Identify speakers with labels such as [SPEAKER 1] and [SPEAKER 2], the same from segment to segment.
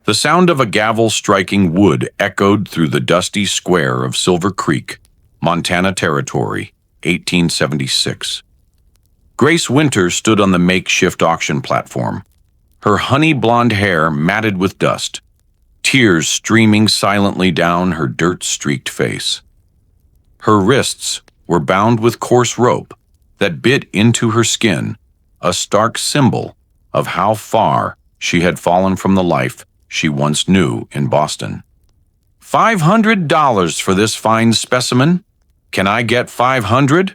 [SPEAKER 1] The sound of a gavel striking wood echoed through the dusty square of Silver Creek, Montana Territory, 1876. Grace Winter stood on the makeshift auction platform, her honey blonde hair matted with dust, tears streaming silently down her dirt-streaked face. Her wrists were bound with coarse rope that bit into her skin, a stark symbol of how far she had fallen from the life she once knew in Boston. $500 for this fine specimen? Can I get $500?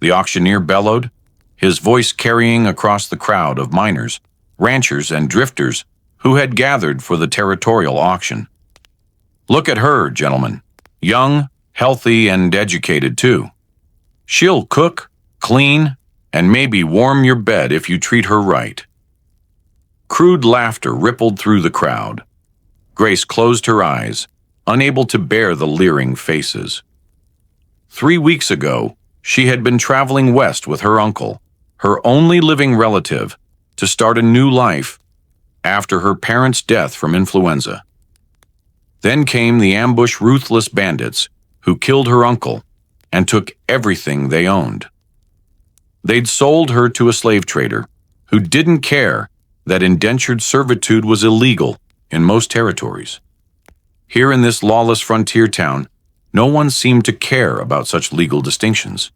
[SPEAKER 1] The auctioneer bellowed, his voice carrying across the crowd of miners, ranchers, and drifters who had gathered for the territorial auction. Look at her, gentlemen. Young, healthy, and educated, too. She'll cook, clean, and maybe warm your bed if you treat her right. Crude laughter rippled through the crowd. Grace closed her eyes, unable to bear the leering faces. 3 weeks ago, she had been traveling west with her uncle, her only living relative, to start a new life after her parents' death from influenza. Then came the ambush ruthless bandits who killed her uncle and took everything they owned. They'd sold her to a slave trader who didn't care that indentured servitude was illegal in most territories. Here in this lawless frontier town, no one seemed to care about such legal distinctions.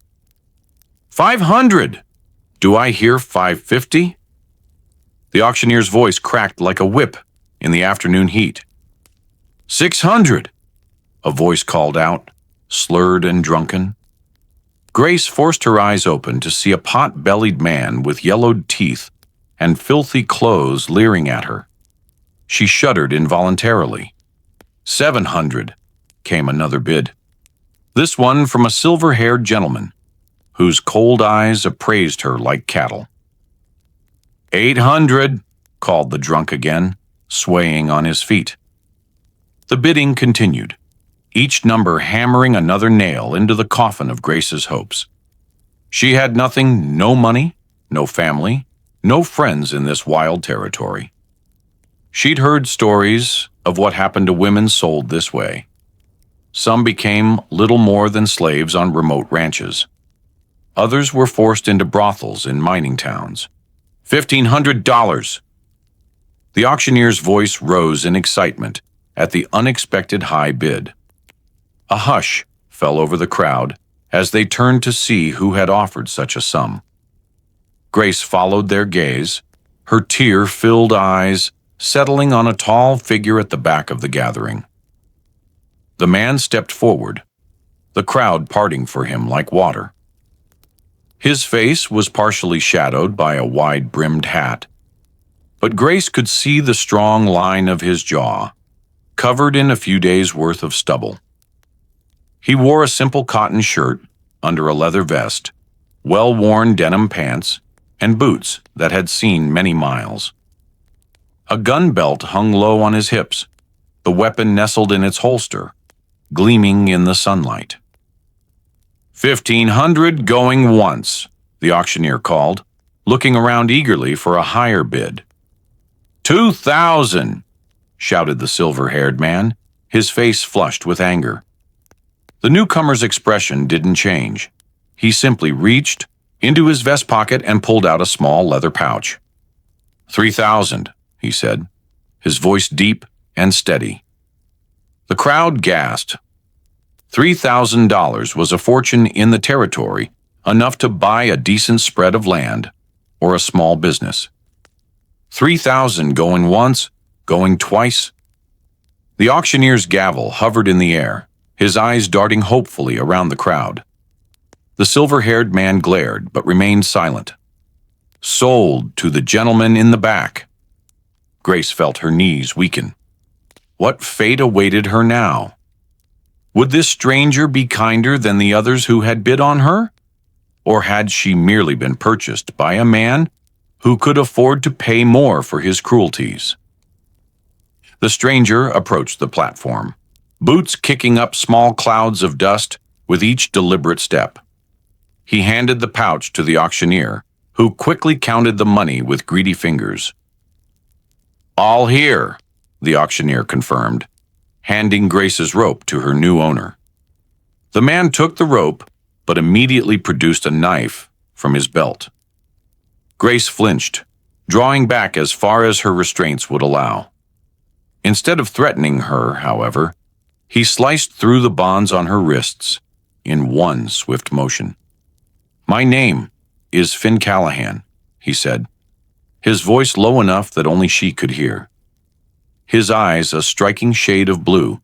[SPEAKER 1] 500! Do I hear 550? The auctioneer's voice cracked like a whip in the afternoon heat. 600! A voice called out, slurred and drunken. Grace forced her eyes open to see a pot-bellied man with yellowed teeth and filthy clothes leering at her. She shuddered involuntarily. 700, came another bid. This one from a silver-haired gentleman, whose cold eyes appraised her like cattle. 800, called the drunk again, swaying on his feet. The bidding continued, each number hammering another nail into the coffin of Grace's hopes. She had nothing, no money, no family, no friends in this wild territory. She'd heard stories of what happened to women sold this way. Some became little more than slaves on remote ranches. Others were forced into brothels in mining towns. $1,500! The auctioneer's voice rose in excitement at the unexpected high bid. A hush fell over the crowd as they turned to see who had offered such a sum. Grace followed their gaze, her tear-filled eyes settling on a tall figure at the back of the gathering. The man stepped forward, the crowd parting for him like water. His face was partially shadowed by a wide-brimmed hat, but Grace could see the strong line of his jaw, covered in a few days' worth of stubble. He wore a simple cotton shirt under a leather vest, well-worn denim pants, and boots that had seen many miles. A gun belt hung low on his hips, the weapon nestled in its holster, gleaming in the sunlight. 1,500 going once, the auctioneer called, looking around eagerly for a higher bid. 2,000, shouted the silver-haired man, his face flushed with anger. The newcomer's expression didn't change. He simply reached into his vest pocket and pulled out a small leather pouch. 3,000, he said, his voice deep and steady. The crowd gasped. $3,000 was a fortune in the territory, enough to buy a decent spread of land or a small business. 3,000 going once, going twice. The auctioneer's gavel hovered in the air, his eyes darting hopefully around the crowd. The silver-haired man glared but remained silent. Sold to the gentleman in the back. Grace felt her knees weaken. What fate awaited her now? Would this stranger be kinder than the others who had bid on her? Or had she merely been purchased by a man who could afford to pay more for his cruelties? The stranger approached the platform, boots kicking up small clouds of dust with each deliberate step. He handed the pouch to the auctioneer, who quickly counted the money with greedy fingers. All here, the auctioneer confirmed, handing Grace's rope to her new owner. The man took the rope, but immediately produced a knife from his belt. Grace flinched, drawing back as far as her restraints would allow. Instead of threatening her, however, he sliced through the bonds on her wrists in one swift motion. "My name is Finn Callahan," he said, his voice low enough that only she could hear. His eyes a striking shade of blue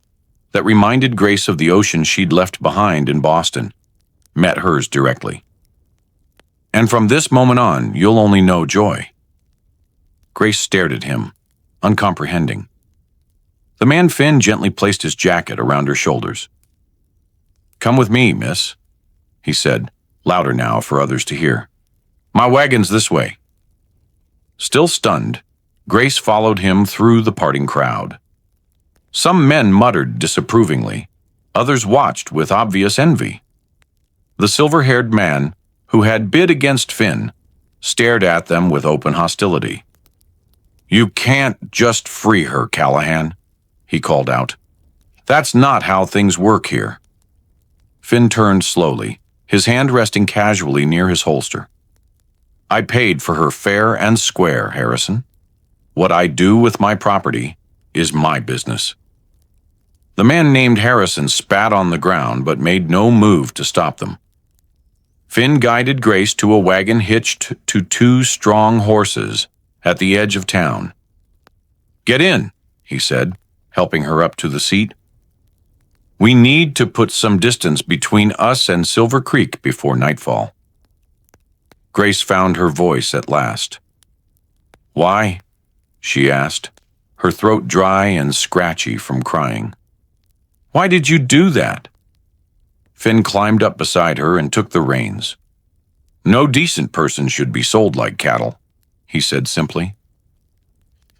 [SPEAKER 1] that reminded Grace of the ocean she'd left behind in Boston, met hers directly. "And from this moment on, you'll only know joy." Grace stared at him, uncomprehending. The man Finn gently placed his jacket around her shoulders. "Come with me, miss," he said, louder now for others to hear. "My wagon's this way." Still stunned, Grace followed him through the parting crowd. Some men muttered disapprovingly, others watched with obvious envy. The silver-haired man, who had bid against Finn, stared at them with open hostility. "You can't just free her, Callahan," he called out. "That's not how things work here." Finn turned slowly, his hand resting casually near his holster. "I paid for her fair and square, Harrison. What I do with my property is my business." The man named Harrison spat on the ground but made no move to stop them. Finn guided Grace to a wagon hitched to two strong horses at the edge of town. "Get in," he said, helping her up to the seat. "We need to put some distance between us and Silver Creek before nightfall." Grace found her voice at last. "Why?" she asked, her throat dry and scratchy from crying. "Why did you do that?" Finn climbed up beside her and took the reins. "No decent person should be sold like cattle," he said simply.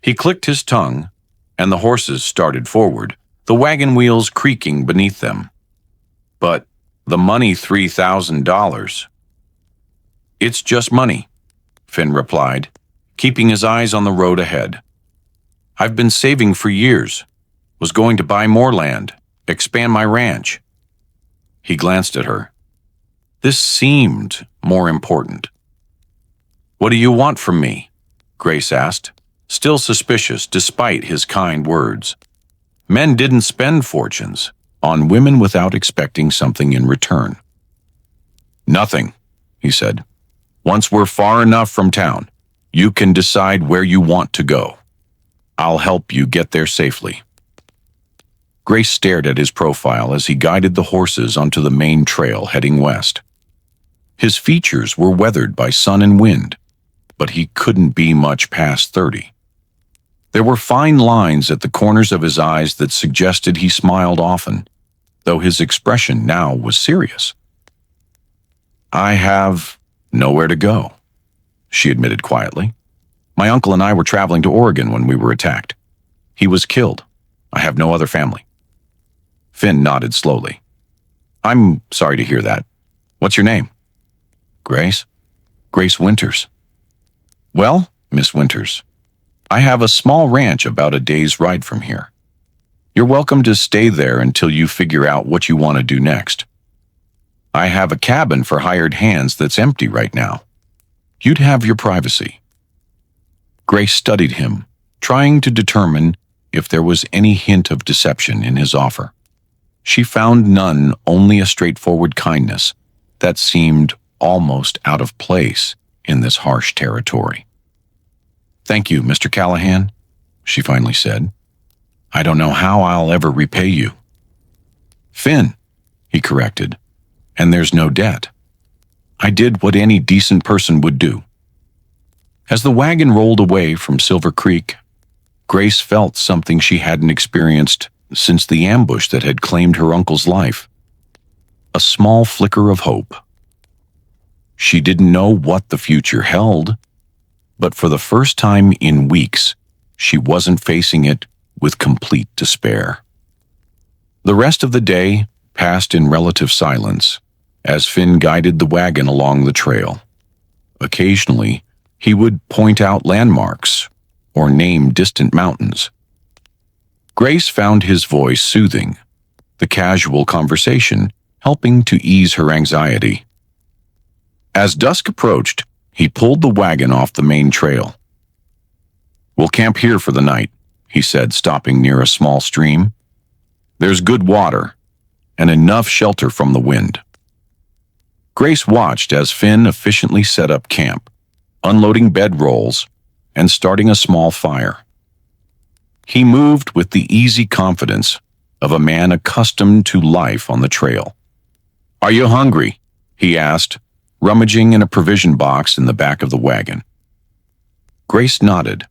[SPEAKER 1] He clicked his tongue, and the horses started forward, the wagon wheels creaking beneath them. "But the money, $3,000. "It's just money," Finn replied, keeping his eyes on the road ahead. "I've been saving for years, was going to buy more land, expand my ranch." He glanced at her. This seemed more important. "What do you want from me?" Grace asked, still suspicious despite his kind words. Men didn't spend fortunes on women without expecting something in return. "Nothing," he said. "Once we're far enough from town, you can decide where you want to go. I'll help you get there safely." Grace stared at his profile as he guided the horses onto the main trail heading west. His features were weathered by sun and wind, but he couldn't be much past 30. There were fine lines at the corners of his eyes that suggested he smiled often, though his expression now was serious. "I have nowhere to go," she admitted quietly. "My uncle and I were traveling to Oregon when we were attacked. He was killed. I have no other family." Finn nodded slowly. "I'm sorry to hear that. What's your name?" "Grace. Grace Winters." "Well, Miss Winters, I have a small ranch about a day's ride from here. You're welcome to stay there until you figure out what you want to do next. I have a cabin for hired hands that's empty right now. You'd have your privacy." Grace studied him, trying to determine if there was any hint of deception in his offer. She found none, only a straightforward kindness that seemed almost out of place in this harsh territory. "Thank you, Mr. Callahan," she finally said. "I don't know how I'll ever repay you." "Finn," he corrected, "and there's no debt. I did what any decent person would do." As the wagon rolled away from Silver Creek, Grace felt something she hadn't experienced since the ambush that had claimed her uncle's life. A small flicker of hope. She didn't know what the future held, but for the first time in weeks, she wasn't facing it with complete despair. The rest of the day passed in relative silence as Finn guided the wagon along the trail. Occasionally, he would point out landmarks or name distant mountains. Grace found his voice soothing, the casual conversation helping to ease her anxiety. As dusk approached, he pulled the wagon off the main trail. "We'll camp here for the night," he said, stopping near a small stream. "There's good water and enough shelter from the wind." Grace watched as Finn efficiently set up camp, unloading bedrolls and starting a small fire. He moved with the easy confidence of a man accustomed to life on the trail. "Are you hungry?" he asked, rummaging in a provision box in the back of the wagon. Grace nodded,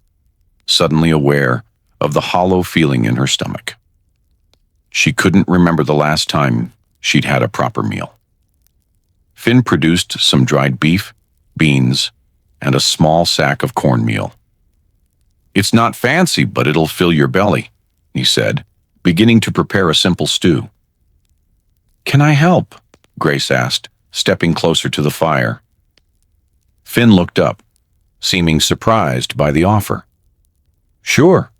[SPEAKER 1] suddenly aware of the hollow feeling in her stomach. She couldn't remember the last time she'd had a proper meal. Finn produced some dried beef, beans, and a small sack of cornmeal. "It's not fancy, but it'll fill your belly," he said, beginning to prepare a simple stew. "Can I help?" Grace asked, stepping closer to the fire. Finn looked up, seeming surprised by the offer. "Sure,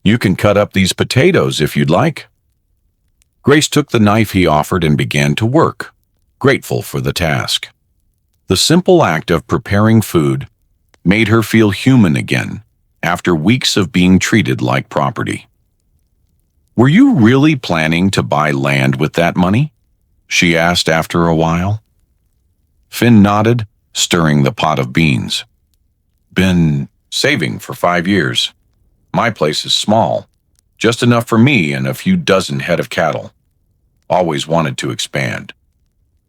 [SPEAKER 1] you can cut up these potatoes if you'd like." Grace took the knife he offered and began to work, grateful for the task. The simple act of preparing food made her feel human again after weeks of being treated like property. "Were you really planning to buy land with that money?" she asked after a while. Finn nodded, stirring the pot of beans. "Been saving for 5 years. My place is small, just enough for me and a few dozen head of cattle. Always wanted to expand."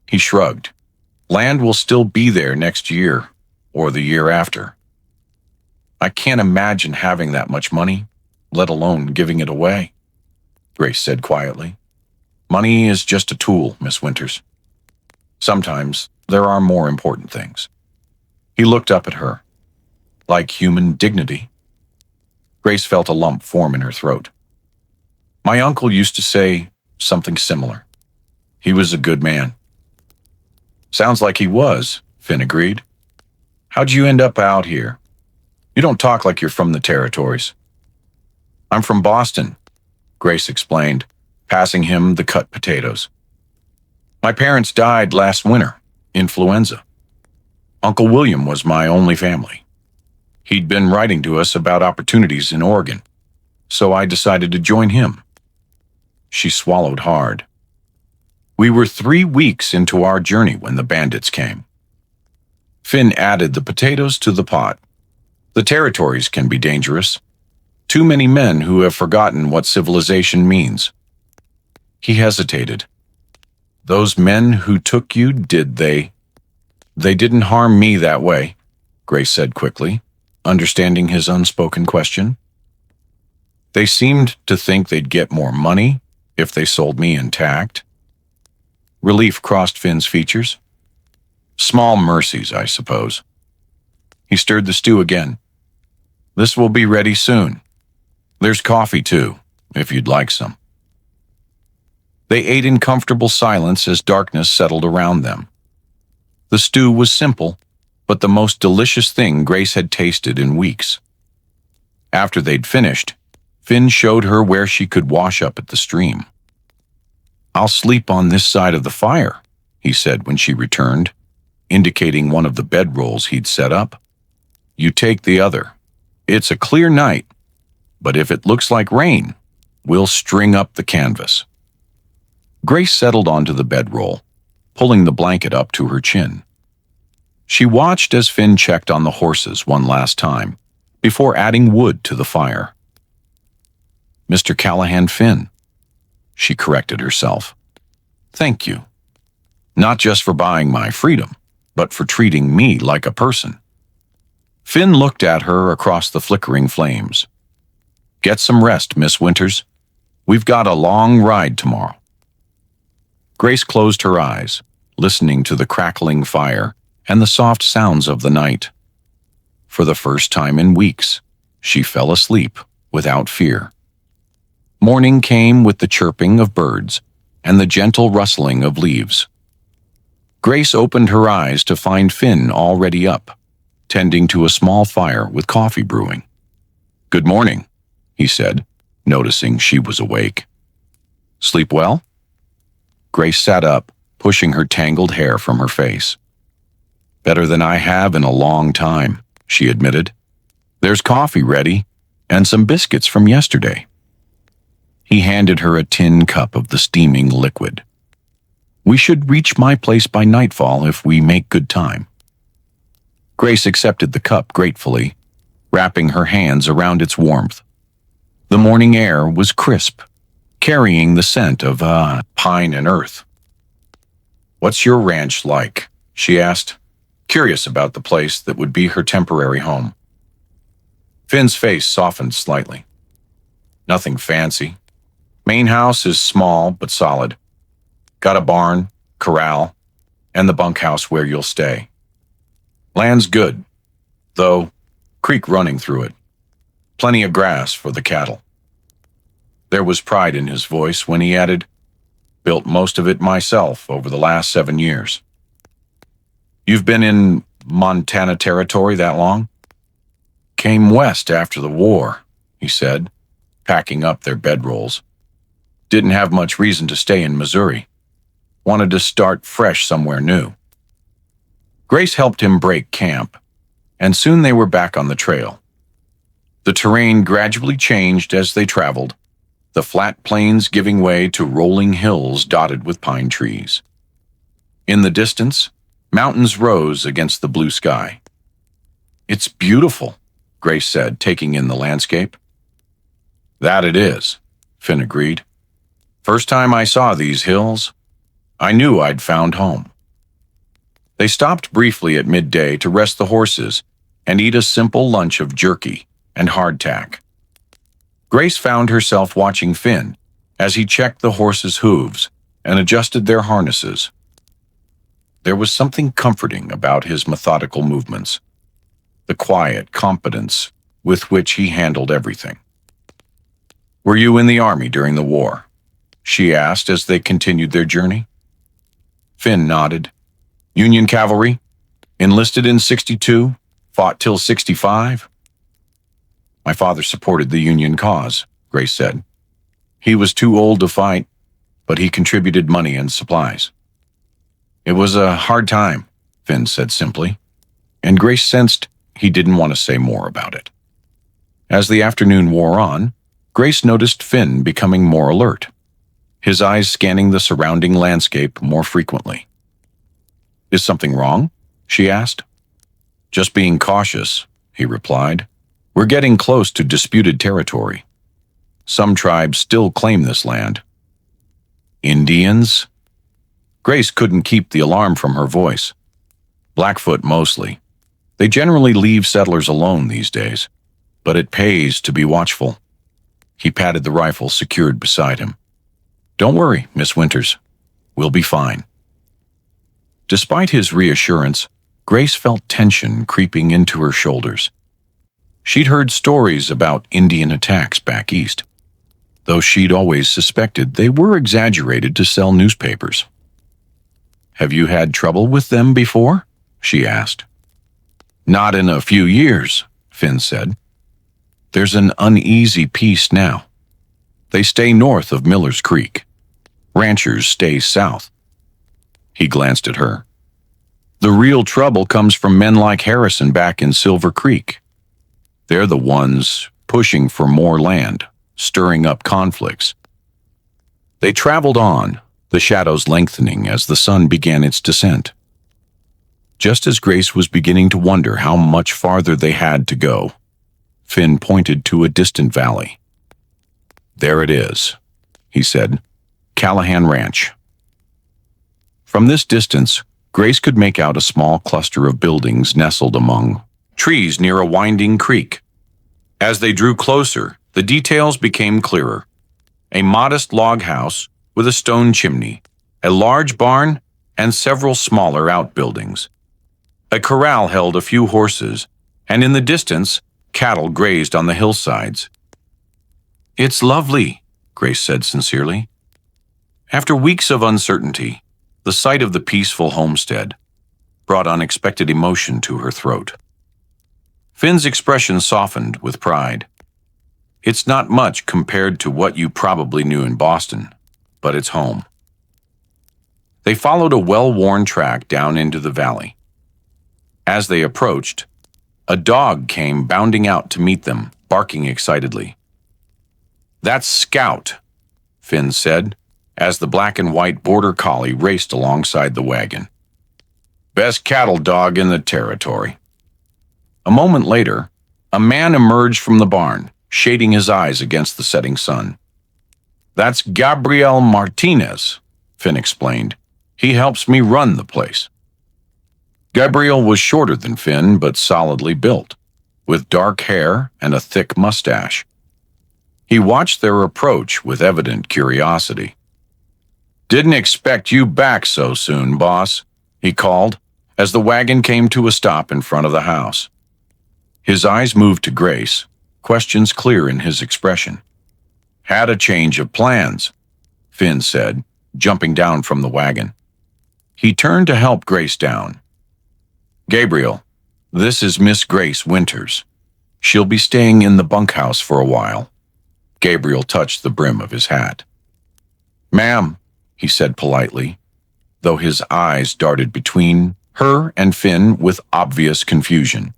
[SPEAKER 1] He shrugged. "Land will still be there next year or the year after. I can't imagine having that much money, let alone giving it away," Grace said quietly. "Money is just a tool, Miss Winters. Sometimes there are more important things." He looked up at her. "Like human dignity?" Grace felt a lump form in her throat. "My uncle used to say something similar. He was a good man." "Sounds like he was," Finn agreed. "How'd you end up out here? You don't talk like you're from the territories." "I'm from Boston," Grace explained, passing him the cut potatoes. "My parents died last winter, influenza. Uncle William was my only family. He'd been writing to us about opportunities in Oregon, so I decided to join him." She swallowed hard. "We were 3 weeks into our journey when the bandits came." Finn added the potatoes to the pot. "The territories can be dangerous. Too many men who have forgotten what civilization means." He hesitated. "Those men who took you, did they?" "They didn't harm me that way," Grace said quickly, understanding his unspoken question. "They seemed to think they'd get more money if they sold me intact." Relief crossed Finn's features. "Small mercies, I suppose." He stirred the stew again. "This will be ready soon. There's coffee, too, if you'd like some." They ate in comfortable silence as darkness settled around them. The stew was simple, but the most delicious thing Grace had tasted in weeks. After they'd finished, Finn showed her where she could wash up at the stream. "I'll sleep on this side of the fire," he said when she returned, indicating one of the bedrolls he'd set up. "You take the other. It's a clear night, but if it looks like rain, we'll string up the canvas." Grace settled onto the bedroll, pulling the blanket up to her chin. She watched as Finn checked on the horses one last time, before adding wood to the fire. "Mr. Callahan Finn," she corrected herself. "Thank you. Not just for buying my freedom, but for treating me like a person." Finn looked at her across the flickering flames. "Get some rest, Miss Winters. We've got a long ride tomorrow." Grace closed her eyes, listening to the crackling fire and the soft sounds of the night. For the first time in weeks, she fell asleep without fear. Morning came with the chirping of birds and the gentle rustling of leaves. Grace opened her eyes to find Finn already up, tending to a small fire with coffee brewing. "Good morning," he said, noticing she was awake. "Sleep well?" Grace sat up, pushing her tangled hair from her face. "Better than I have in a long time," she admitted. "There's coffee ready, and some biscuits from yesterday." He handed her a tin cup of the steaming liquid. "We should reach my place by nightfall if we make good time." Grace accepted the cup gratefully, wrapping her hands around its warmth. The morning air was crisp, carrying the scent of pine and earth. "What's your ranch like?" she asked, curious about the place that would be her temporary home. Finn's face softened slightly. "Nothing fancy. Main house is small but solid. Got a barn, corral, and the bunkhouse where you'll stay. Land's good, though, creek running through it. Plenty of grass for the cattle." There was pride in his voice when he added, "Built most of it myself over the last 7 years." "You've been in Montana Territory that long?" "Came west after the war," he said, packing up their bedrolls. "Didn't have much reason to stay in Missouri. Wanted to start fresh somewhere new." Grace helped him break camp, and soon they were back on the trail. The terrain gradually changed as they traveled, the flat plains giving way to rolling hills dotted with pine trees. In the distance, mountains rose against the blue sky. "It's beautiful," Grace said, taking in the landscape. "That it is," Finn agreed. "First time I saw these hills, I knew I'd found home." They stopped briefly at midday to rest the horses and eat a simple lunch of jerky and hardtack. Grace found herself watching Finn as he checked the horses' hooves and adjusted their harnesses. There was something comforting about his methodical movements, the quiet competence with which he handled everything. "Were you in the army during the war?" she asked as they continued their journey. Finn nodded. "Union cavalry? Enlisted in 62? Fought till 65? "My father supported the Union cause," Grace said. "He was too old to fight, but he contributed money and supplies." "It was a hard time," Finn said simply, and Grace sensed he didn't want to say more about it. As the afternoon wore on, Grace noticed Finn becoming more alert, his eyes scanning the surrounding landscape more frequently. "Is something wrong?" she asked. "Just being cautious," he replied. "We're getting close to disputed territory. Some tribes still claim this land." "Indians?" Grace couldn't keep the alarm from her voice. "Blackfoot mostly. They generally leave settlers alone these days, but it pays to be watchful." He patted the rifle secured beside him. "Don't worry, Miss Winters. We'll be fine." Despite his reassurance, Grace felt tension creeping into her shoulders. She'd heard stories about Indian attacks back east, though she'd always suspected they were exaggerated to sell newspapers. "Have you had trouble with them before?" she asked. "Not in a few years," Finn said. "There's an uneasy peace now. They stay north of Miller's Creek. Ranchers stay south." He glanced at her. "The real trouble comes from men like Harrison back in Silver Creek. They're the ones pushing for more land, stirring up conflicts." They traveled on, the shadows lengthening as the sun began its descent. Just as Grace was beginning to wonder how much farther they had to go, Finn pointed to a distant valley. "There it is," he said. "Callahan Ranch." From this distance, Grace could make out a small cluster of buildings nestled among trees near a winding creek. As they drew closer, the details became clearer. A modest log house with a stone chimney, a large barn, and several smaller outbuildings. A corral held a few horses, and in the distance, cattle grazed on the hillsides. "It's lovely," Grace said sincerely. After weeks of uncertainty, the sight of the peaceful homestead brought unexpected emotion to her throat. Finn's expression softened with pride. It's not much compared to what you probably knew in Boston, but it's home. They followed a well-worn track down into the valley. As they approached, a dog came bounding out to meet them, barking excitedly. "That's Scout," Finn said, as the black and white border collie raced alongside the wagon. "Best cattle dog in the territory." A moment later, a man emerged from the barn, shading his eyes against the setting sun. "That's Gabriel Martinez," Finn explained. "He helps me run the place." Gabriel was shorter than Finn, but solidly built, with dark hair and a thick mustache. He watched their approach with evident curiosity. "Didn't expect you back so soon, boss," he called, as the wagon came to a stop in front of the house. His eyes moved to Grace, questions clear in his expression. "Had a change of plans," Finn said, jumping down from the wagon. He turned to help Grace down. "Gabriel, this is Miss Grace Winters. She'll be staying in the bunkhouse for a while." Gabriel touched the brim of his hat. "Ma'am," he said politely, though his eyes darted between her and Finn with obvious confusion.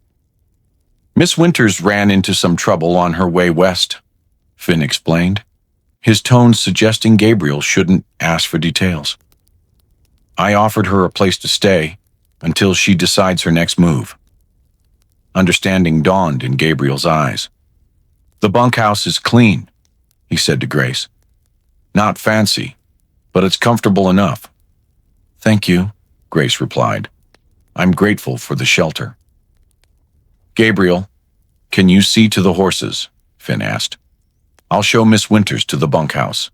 [SPEAKER 1] "Miss Winters ran into some trouble on her way west," Finn explained, his tone suggesting Gabriel shouldn't ask for details. "I offered her a place to stay until she decides her next move." Understanding dawned in Gabriel's eyes. "The bunkhouse is clean," he said to Grace. "Not fancy, but it's comfortable enough." "Thank you," Grace replied. "I'm grateful for the shelter." "Gabriel, can you see to the horses?" Finn asked. "I'll show Miss Winters to the bunkhouse."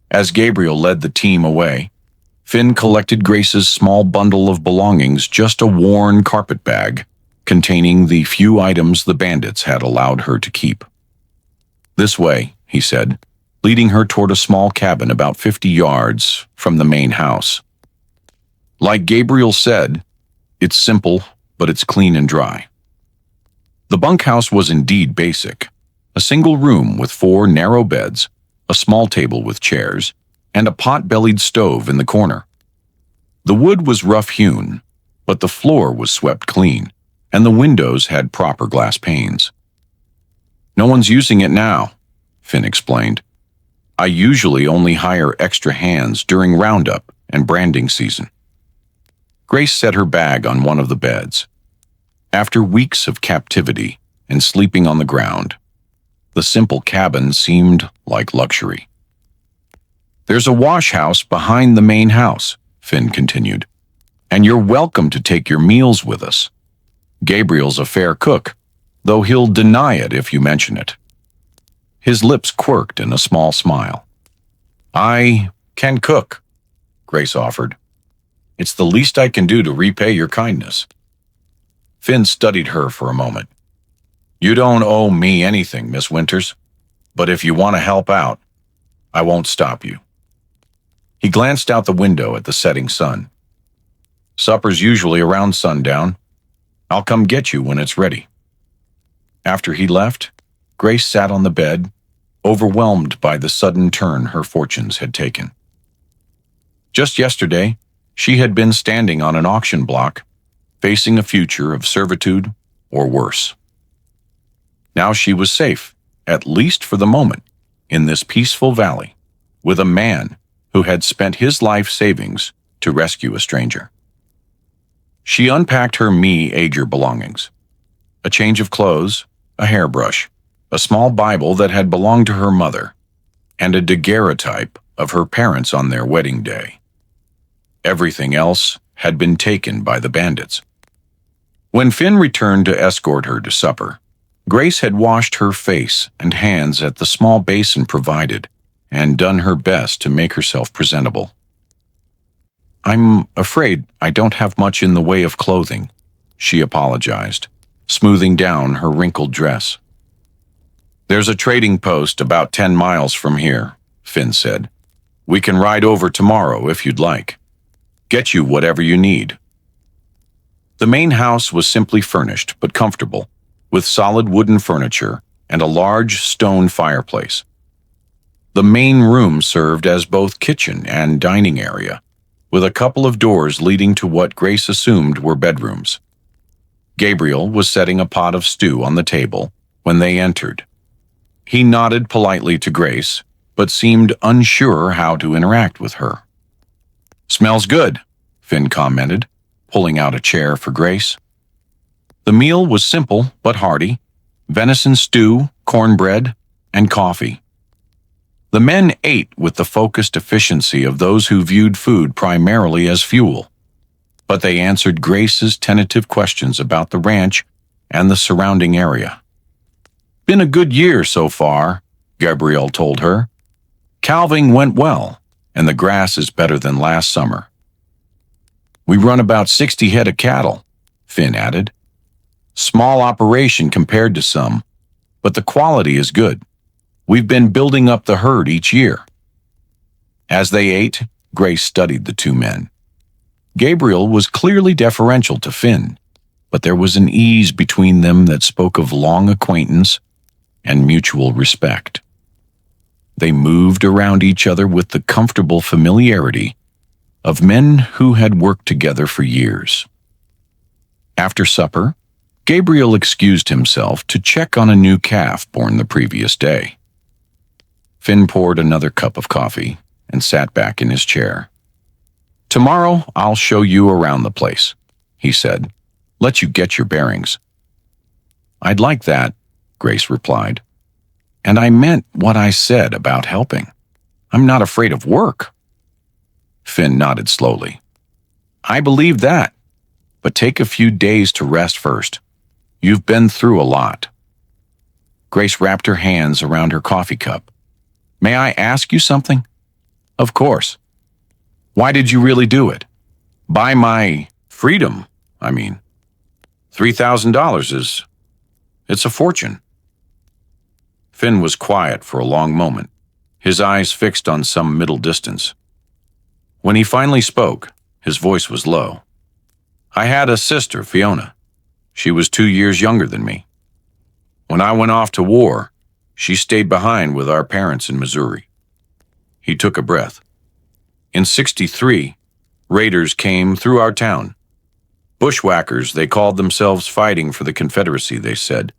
[SPEAKER 1] As Gabriel led the team away, Finn collected Grace's small bundle of belongings, just a worn carpet bag containing the few items the bandits had allowed her to keep. "This way," he said, leading her toward a small cabin about 50 yards from the main house. Like Gabriel said, it's simple, but it's clean and dry. The bunkhouse was indeed basic, a single room with 4 narrow beds, a small table with chairs, and a pot-bellied stove in the corner. The wood was rough-hewn, but the floor was swept clean, and the windows had proper glass panes. "No one's using it now," Finn explained. "I usually only hire extra hands during roundup and branding season." Grace set her bag on one of the beds. After weeks of captivity and sleeping on the ground, the simple cabin seemed like luxury. "There's a wash house behind the main house," Finn continued, "and you're welcome to take your meals with us. Gabriel's a fair cook, though he'll deny it if you mention it." His lips quirked in a small smile. "I can cook," Grace offered. "It's the least I can do to repay your kindness." Finn studied her for a moment. "You don't owe me anything, Miss Winters, but if you want to help out, I won't stop you." He glanced out the window at the setting sun. "Supper's usually around sundown. I'll come get you when it's ready." After he left, Grace sat on the bed, overwhelmed by the sudden turn her fortunes had taken. Just yesterday, she had been standing on an auction block, facing a future of servitude or worse. Now she was safe, at least for the moment, in this peaceful valley, with a man who had spent his life savings to rescue a stranger. She unpacked her me-ager belongings: a change of clothes, a hairbrush, a small Bible that had belonged to her mother, and a daguerreotype of her parents on their wedding day. Everything else had been taken by the bandits. When Finn returned to escort her to supper, Grace had washed her face and hands at the small basin provided and done her best to make herself presentable. "I'm afraid I don't have much in the way of clothing," she apologized, smoothing down her wrinkled dress. "There's a trading post about 10 miles from here," Finn said. "We can ride over tomorrow if you'd like. Get you whatever you need." The main house was simply furnished but comfortable, with solid wooden furniture and a large stone fireplace. The main room served as both kitchen and dining area, with a couple of doors leading to what Grace assumed were bedrooms. Gabriel was setting a pot of stew on the table when they entered. He nodded politely to Grace, but seemed unsure how to interact with her. "Smells good," Finn commented, pulling out a chair for Grace. The meal was simple but hearty: venison stew, cornbread, and coffee. The men ate with the focused efficiency of those who viewed food primarily as fuel, but they answered Grace's tentative questions about the ranch and the surrounding area. "Been a good year so far," Gabriel told her. "Calving went well, and the grass is better than last summer." "We run about 60 head of cattle," Finn added. "Small operation compared to some, but the quality is good. We've been building up the herd each year." As they ate, Grace studied the two men. Gabriel was clearly deferential to Finn, but there was an ease between them that spoke of long acquaintance and mutual respect. They moved around each other with the comfortable familiarity of men who had worked together for years. After supper, Gabriel excused himself to check on a new calf born the previous day. Finn poured another cup of coffee and sat back in his chair. "Tomorrow I'll show you around the place," he said. "Let you get your bearings." "I'd like that," Grace replied. "And I meant what I said about helping. I'm not afraid of work." Finn nodded slowly. "I believe that, but take a few days to rest first. You've been through a lot." Grace wrapped her hands around her coffee cup. "May I ask you something?" "Of course." "Why did you really do it?" "Buy my freedom, I mean. $3,000 it's a fortune." Finn was quiet for a long moment, his eyes fixed on some middle distance. When he finally spoke, his voice was low. "I had a sister, Fiona. She was 2 years younger than me. When I went off to war, she stayed behind with our parents in Missouri." He took a breath. "In '63, raiders came through our town. Bushwhackers, they called themselves, fighting for the Confederacy, they said.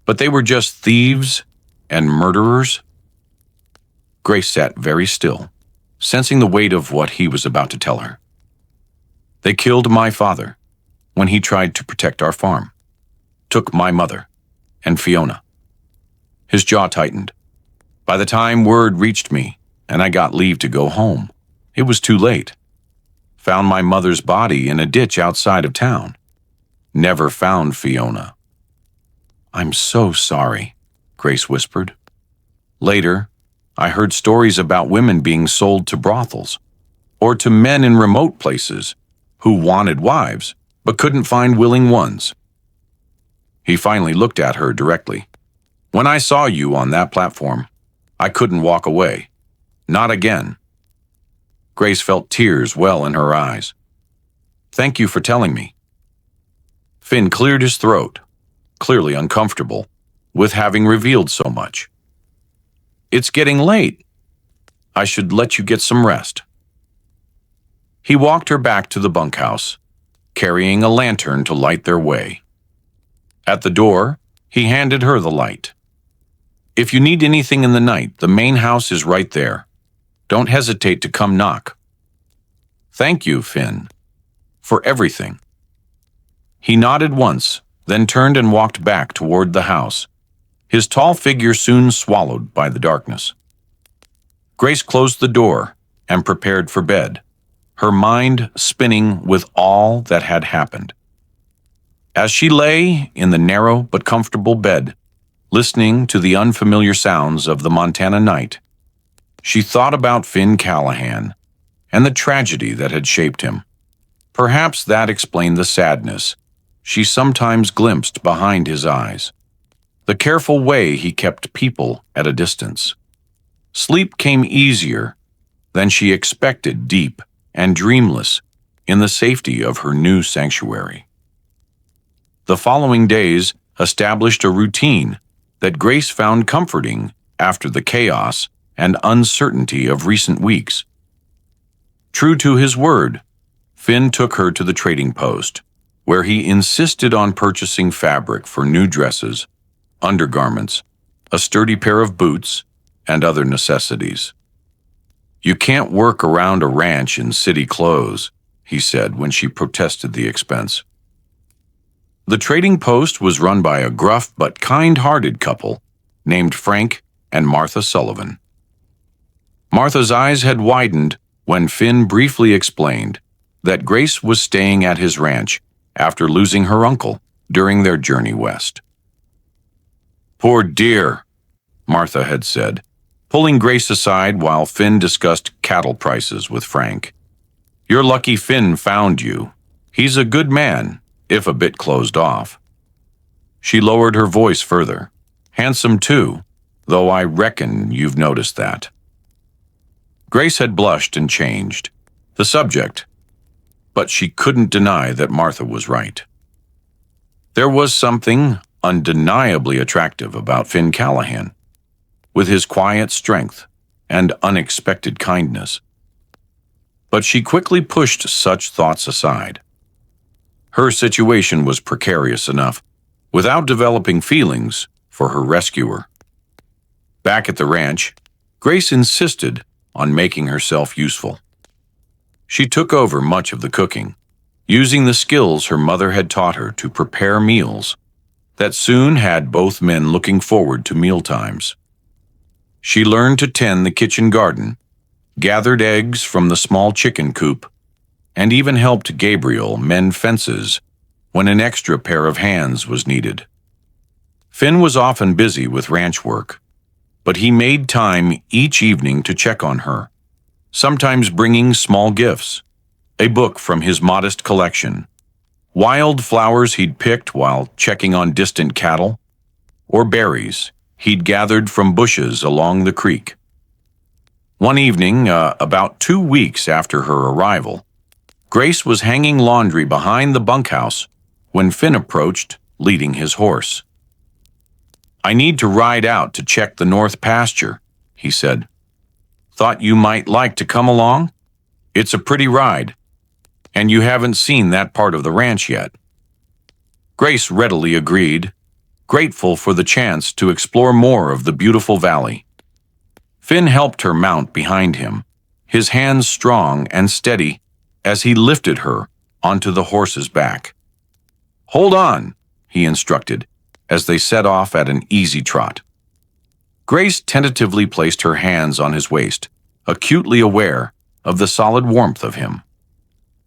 [SPEAKER 1] But they were just thieves and murderers." Grace sat very still, sensing the weight of what he was about to tell her. "They killed my father when he tried to protect our farm. Took my mother and Fiona." His jaw tightened. "By the time word reached me and I got leave to go home, it was too late. Found my mother's body in a ditch outside of town. Never found Fiona." "I'm so sorry," Grace whispered. "Later, I heard stories about women being sold to brothels, or to men in remote places who wanted wives but couldn't find willing ones." He finally looked at her directly. "When I saw you on that platform, I couldn't walk away. Not again." Grace felt tears well in her eyes. "Thank you for telling me." Finn cleared his throat, clearly uncomfortable with having revealed so much. "It's getting late. I should let you get some rest." He walked her back to the bunkhouse, carrying a lantern to light their way. At the door, he handed her the light. "If you need anything in the night, the main house is right there. Don't hesitate to come knock." "Thank you, Finn, for everything." He nodded once, then turned and walked back toward the house, his tall figure soon swallowed by the darkness. Grace closed the door and prepared for bed, her mind spinning with all that had happened. As she lay in the narrow but comfortable bed, listening to the unfamiliar sounds of the Montana night, she thought about Finn Callahan and the tragedy that had shaped him. Perhaps that explained the sadness she sometimes glimpsed behind his eyes, the careful way he kept people at a distance. Sleep came easier than she expected, deep and dreamless in the safety of her new sanctuary. The following days established a routine that Grace found comforting after the chaos and uncertainty of recent weeks. True to his word, Finn took her to the trading post, where he insisted on purchasing fabric for new dresses, undergarments, a sturdy pair of boots, and other necessities. "You can't work around a ranch in city clothes," he said when she protested the expense. The trading post was run by a gruff but kind-hearted couple named Frank and Martha Sullivan. Martha's eyes had widened when Finn briefly explained that Grace was staying at his ranch after losing her uncle during their journey west. "Poor dear," Martha had said, pulling Grace aside while Finn discussed cattle prices with Frank. "You're lucky Finn found you. He's a good man, if a bit closed off." She lowered her voice further. "Handsome too, though I reckon you've noticed that." Grace had blushed and changed the subject, but she couldn't deny that Martha was right. There was something undeniably attractive about Finn Callahan, with his quiet strength and unexpected kindness. But she quickly pushed such thoughts aside. Her situation was precarious enough without developing feelings for her rescuer. Back at the ranch, Grace insisted on making herself useful. She took over much of the cooking, using the skills her mother had taught her to prepare meals that soon had both men looking forward to mealtimes. She learned to tend the kitchen garden, gathered eggs from the small chicken coop, and even helped Gabriel mend fences when an extra pair of hands was needed. Finn was often busy with ranch work, but he made time each evening to check on her, sometimes bringing small gifts, a book from his modest collection, wild flowers he'd picked while checking on distant cattle, or berries he'd gathered from bushes along the creek. One evening, about 2 weeks after her arrival, Grace was hanging laundry behind the bunkhouse when Finn approached, leading his horse. "I need to ride out to check the north pasture," he said. "Thought you might like to come along? It's a pretty ride, and you haven't seen that part of the ranch yet." Grace readily agreed, grateful for the chance to explore more of the beautiful valley. Finn helped her mount behind him, his hands strong and steady as he lifted her onto the horse's back. "Hold on," he instructed, as they set off at an easy trot. Grace tentatively placed her hands on his waist, acutely aware of the solid warmth of him.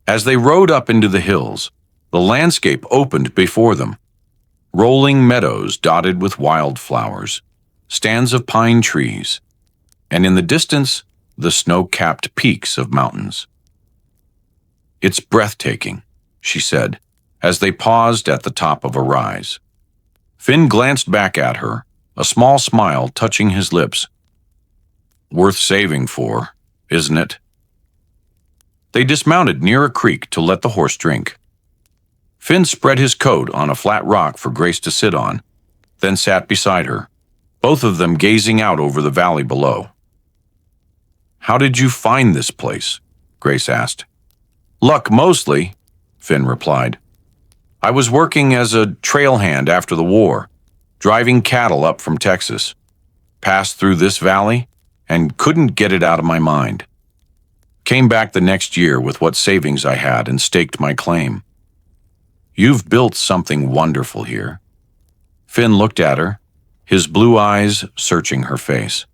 [SPEAKER 1] As they rode up into the hills, the landscape opened before them. Rolling meadows dotted with wildflowers, stands of pine trees, and in the distance, the snow-capped peaks of mountains. "It's breathtaking," she said, as they paused at the top of a rise. Finn glanced back at her, a small smile touching his lips. "Worth saving for, isn't it?" They dismounted near a creek to let the horse drink. Finn spread his coat on a flat rock for Grace to sit on, then sat beside her, both of them gazing out over the valley below. "How did you find this place?" Grace asked. "Luck mostly," Finn replied. "I was working as a trail hand after the war, driving cattle up from Texas. Passed through this valley and couldn't get it out of my mind. Came back the next year with what savings I had and staked my claim. You've built something wonderful here." Finn looked at her, his blue eyes searching her face.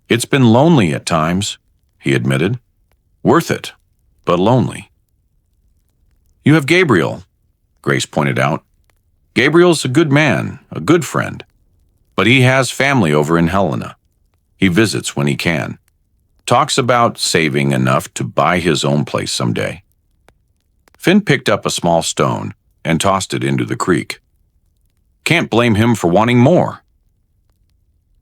[SPEAKER 1] "It's been lonely at times," he admitted. "Worth it, but lonely." "You have Gabriel," Grace pointed out. "Gabriel's a good man, a good friend, but he has family over in Helena. He visits when he can. Talks about saving enough to buy his own place someday." Finn picked up a small stone and tossed it into the creek. "Can't blame him for wanting more."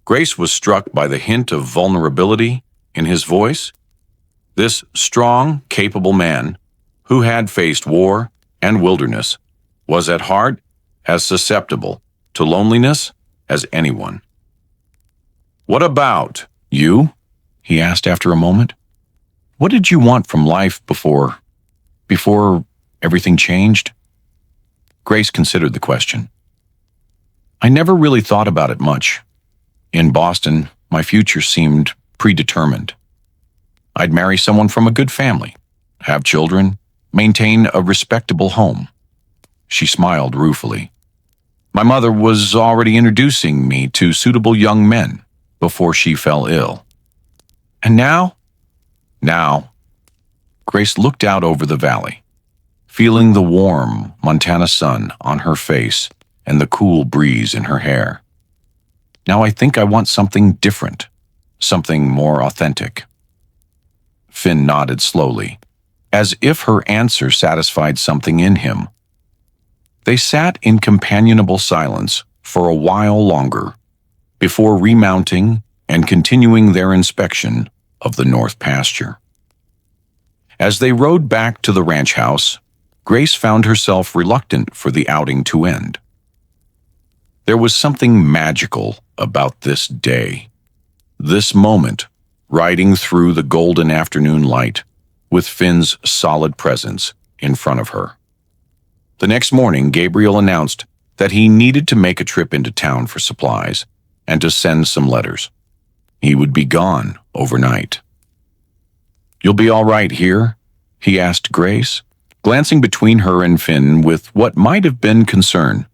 [SPEAKER 1] Grace was struck by the hint of vulnerability in his voice. This strong, capable man, who had faced war and wilderness, was at heart as susceptible to loneliness as anyone. "What about you?" he asked after a moment. "What did you want from life before everything changed?" Grace considered the question. "I never really thought about it much. In Boston, my future seemed predetermined. I'd marry someone from a good family, have children, maintain a respectable home." She smiled ruefully. "My mother was already introducing me to suitable young men before she fell ill. And now?" Now, Grace looked out over the valley, feeling the warm Montana sun on her face and the cool breeze in her hair. "Now I think I want something different, something more authentic." Finn nodded slowly, as if her answer satisfied something in him. They sat in companionable silence for a while longer, before remounting and continuing their inspection of the north pasture. As they rode back to the ranch house, Grace found herself reluctant for the outing to end. There was something magical about this day, this moment, riding through the golden afternoon light, with Finn's solid presence in front of her. The next morning, Gabriel announced that he needed to make a trip into town for supplies and to send some letters. He would be gone overnight. "You'll be all right here?" he asked Grace, glancing between her and Finn with what might have been concern,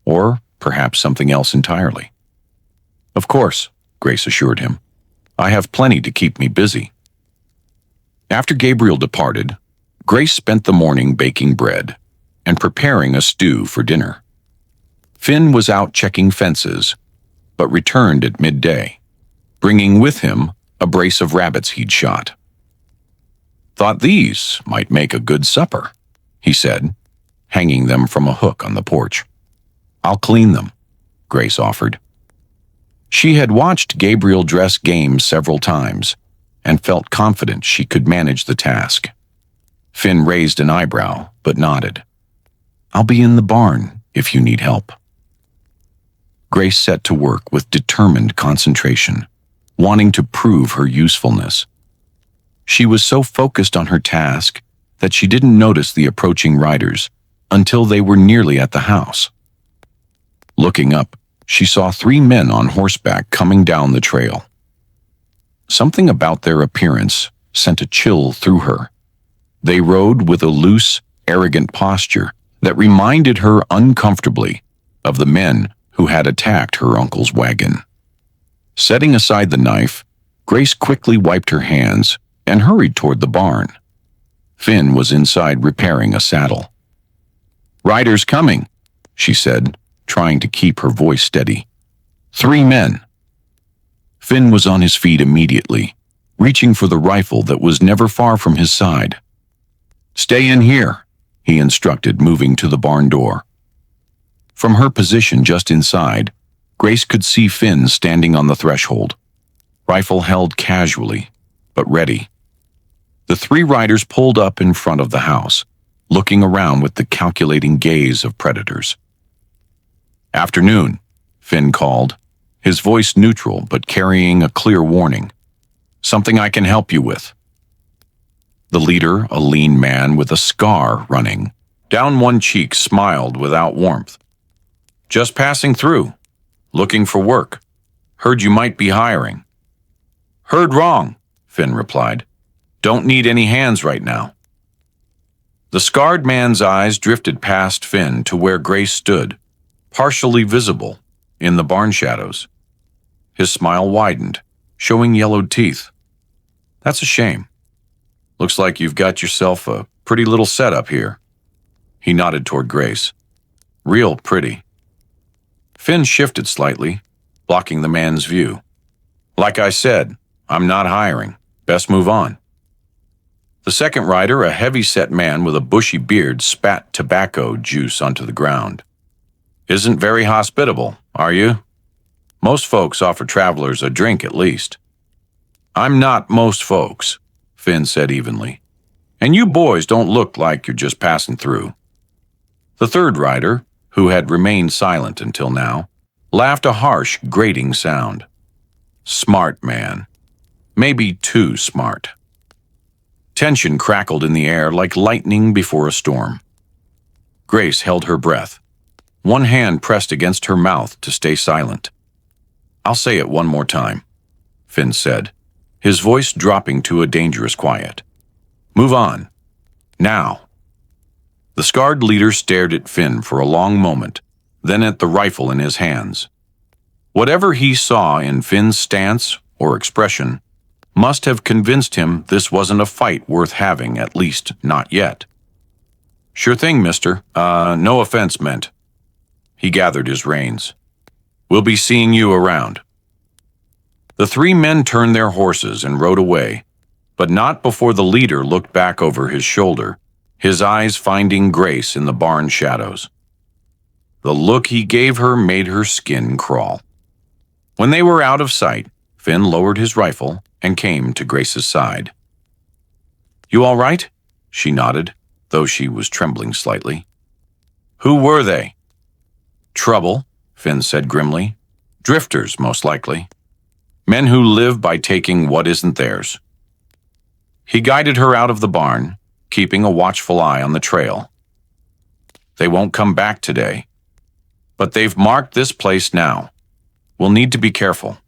[SPEAKER 1] or perhaps something else entirely. "Of course," Grace assured him. "I have plenty to keep me busy." After Gabriel departed, Grace spent the morning baking bread and preparing a stew for dinner. Finn was out checking fences, but returned at midday, bringing with him a brace of rabbits he'd shot. "Thought these might make a good supper," he said, hanging them from a hook on the porch. "I'll clean them," Grace offered. She had watched Gabriel dress game several times and felt confident she could manage the task. Finn raised an eyebrow, but nodded. "I'll be in the barn if you need help." Grace set to work with determined concentration, wanting to prove her usefulness. She was so focused on her task that she didn't notice the approaching riders until they were nearly at the house. Looking up, she saw 3 men on horseback coming down the trail. Something about their appearance sent a chill through her. They rode with a loose, arrogant posture that reminded her uncomfortably of the men who had attacked her uncle's wagon. Setting aside the knife, Grace quickly wiped her hands and hurried toward the barn. Finn was inside repairing a saddle. "Riders coming," she said, trying to keep her voice steady. 3 men. Finn was on his feet immediately, reaching for the rifle that was never far from his side. "Stay in here," he instructed, moving to the barn door. From her position just inside, Grace could see Finn standing on the threshold, rifle held casually, but ready. The 3 riders pulled up in front of the house, looking around with the calculating gaze of predators. "Afternoon," Finn called, his voice neutral but carrying a clear warning. "Something I can help you with." The leader, a lean man with a scar running down one cheek, smiled without warmth. "Just passing through. Looking for work. Heard you might be hiring." "Heard wrong," Finn replied. "Don't need any hands right now." The scarred man's eyes drifted past Finn to where Grace stood, partially visible in the barn shadows. His smile widened, showing yellowed teeth. "That's a shame. Looks like you've got yourself a pretty little setup here." He nodded toward Grace. "Real pretty." Finn shifted slightly, blocking the man's view. "Like I said, I'm not hiring. Best move on." The second rider, a heavy-set man with a bushy beard, spat tobacco juice onto the ground. "Isn't very hospitable, are you? Most folks offer travelers a drink at least." "I'm not most folks," Finn said evenly. "And you boys don't look like you're just passing through." The third rider, who had remained silent until now, laughed a harsh, grating sound. Smart man. Maybe too smart. Tension crackled in the air like lightning before a storm. Grace held her breath, one hand pressed against her mouth to stay silent. "I'll say it one more time," Finn said, his voice dropping to a dangerous quiet. "Move on. Now." The scarred leader stared at Finn for a long moment, then at the rifle in his hands. Whatever he saw in Finn's stance or expression must have convinced him this wasn't a fight worth having, at least not yet. "Sure thing, mister. No offense meant." He gathered his reins. "We'll be seeing you around." The three men turned their horses and rode away, but not before the leader looked back over his shoulder, his eyes finding Grace in the barn shadows. The look he gave her made her skin crawl. When they were out of sight, Finn lowered his rifle and came to Grace's side. "You all right?" She nodded, though she was trembling slightly. "Who were they?" "Trouble," Finn said grimly. "Drifters, most likely. Men who live by taking what isn't theirs." He guided her out of the barn, keeping a watchful eye on the trail. "They won't come back today, but they've marked this place now. We'll need to be careful."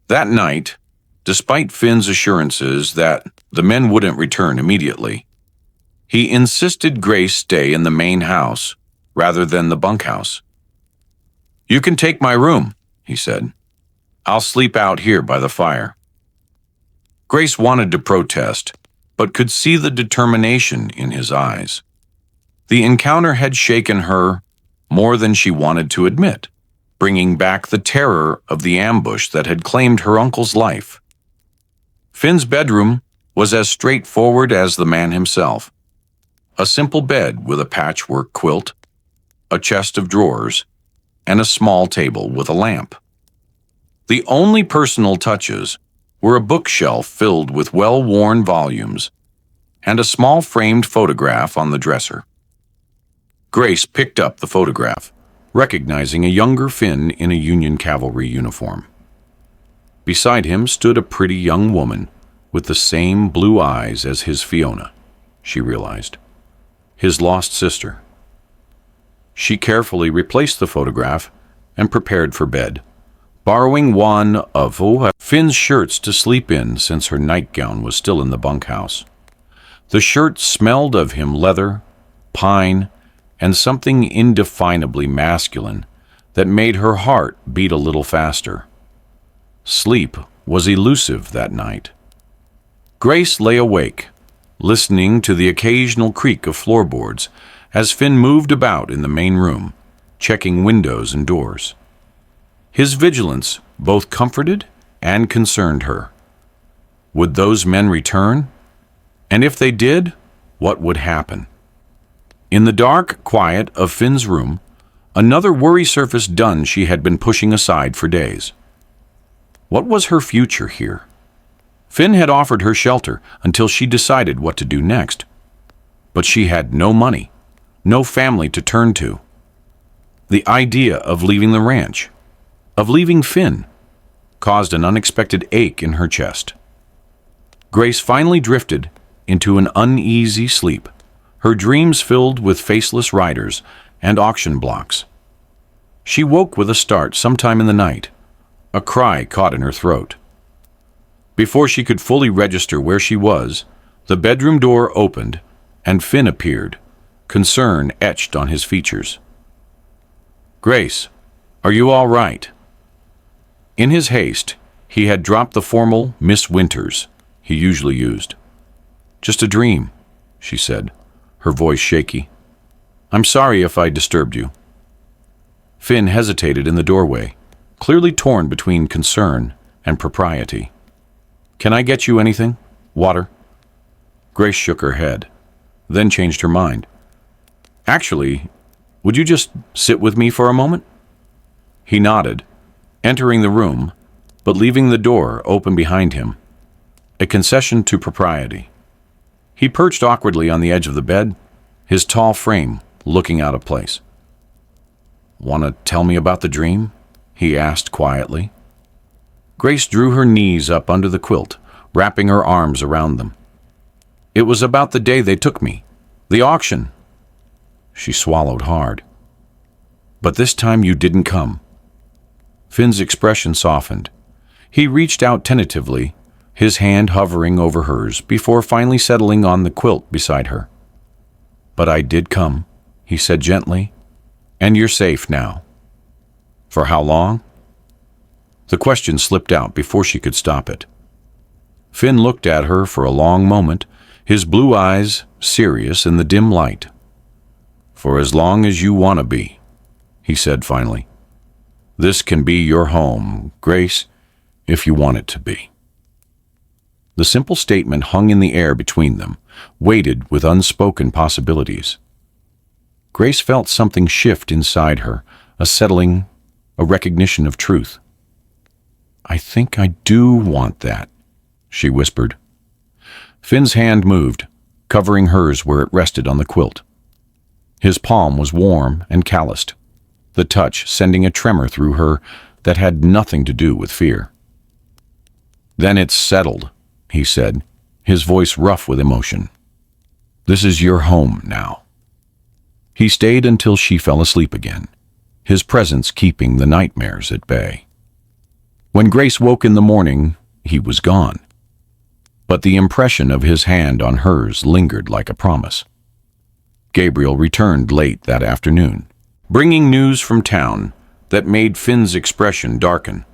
[SPEAKER 1] That night, despite Finn's assurances that the men wouldn't return immediately, he insisted Grace stay in the main house rather than the bunkhouse. "You can take my room," he said. "I'll sleep out here by the fire." Grace wanted to protest, but could see the determination in his eyes. The encounter had shaken her more than she wanted to admit, bringing back the terror of the ambush that had claimed her uncle's life. Finn's bedroom was as straightforward as the man himself. A simple bed with a patchwork quilt, a chest of drawers, and a small table with a lamp. The only personal touches were a bookshelf filled with well-worn volumes and a small framed photograph on the dresser. Grace picked up the photograph, recognizing a younger Finn in a Union cavalry uniform. Beside him stood a pretty young woman with the same blue eyes as his Fiona, she realized. His lost sister. She carefully replaced the photograph and prepared for bed, borrowing one of Finn's shirts to sleep in since her nightgown was still in the bunkhouse. The shirt smelled of him leather, pine, and something indefinably masculine that made her heart beat a little faster. Sleep was elusive that night. Grace lay awake, listening to the occasional creak of floorboards as Finn moved about in the main room, checking windows and doors. His vigilance both comforted and concerned her. Would those men return? And if they did, what would happen? In the dark quiet of Finn's room, another worry surfaced done she had been pushing aside for days. What was her future here? Finn had offered her shelter until she decided what to do next. But she had no money, no family to turn to. The idea of leaving the ranch, of leaving Finn, caused an unexpected ache in her chest. Grace finally drifted into an uneasy sleep, her dreams filled with faceless riders and auction blocks. She woke with a start sometime in the night, a cry caught in her throat. Before she could fully register where she was, the bedroom door opened and Finn appeared, concern etched on his features. "Grace, are you all right?" In his haste, he had dropped the formal Miss Winters he usually used. "Just a dream," she said, her voice shaky. "I'm sorry if I disturbed you." Finn hesitated in the doorway, clearly torn between concern and propriety. "Can I get you anything? Water?" Grace shook her head, then changed her mind. "Actually, would you just sit with me for a moment?" He nodded, entering the room, but leaving the door open behind him, a concession to propriety. He perched awkwardly on the edge of the bed, his tall frame looking out of place. Want to tell me about the dream?" he asked quietly. Grace drew her knees up under the quilt, wrapping her arms around them. "It was about the day they took me. The auction." She swallowed hard. "But this time you didn't come." Finn's expression softened. He reached out tentatively, his hand hovering over hers before finally settling on the quilt beside her. "But I did come," he said gently, "and you're safe now." "For how long?" The question slipped out before she could stop it. Finn looked at her for a long moment, his blue eyes serious in the dim light. "For as long as you want to be," he said finally. "This can be your home, Grace, if you want it to be." The simple statement hung in the air between them, weighted with unspoken possibilities. Grace felt something shift inside her, a settling, a recognition of truth. "I think I do want that," she whispered. Finn's hand moved, covering hers where it rested on the quilt. His palm was warm and calloused, the touch sending a tremor through her that had nothing to do with fear. "Then it's settled," he said, his voice rough with emotion. "This is your home now." He stayed until she fell asleep again, his presence keeping the nightmares at bay. When Grace woke in the morning, he was gone. But the impression of his hand on hers lingered like a promise. Gabriel returned late that afternoon, bringing news from town that made Finn's expression darken.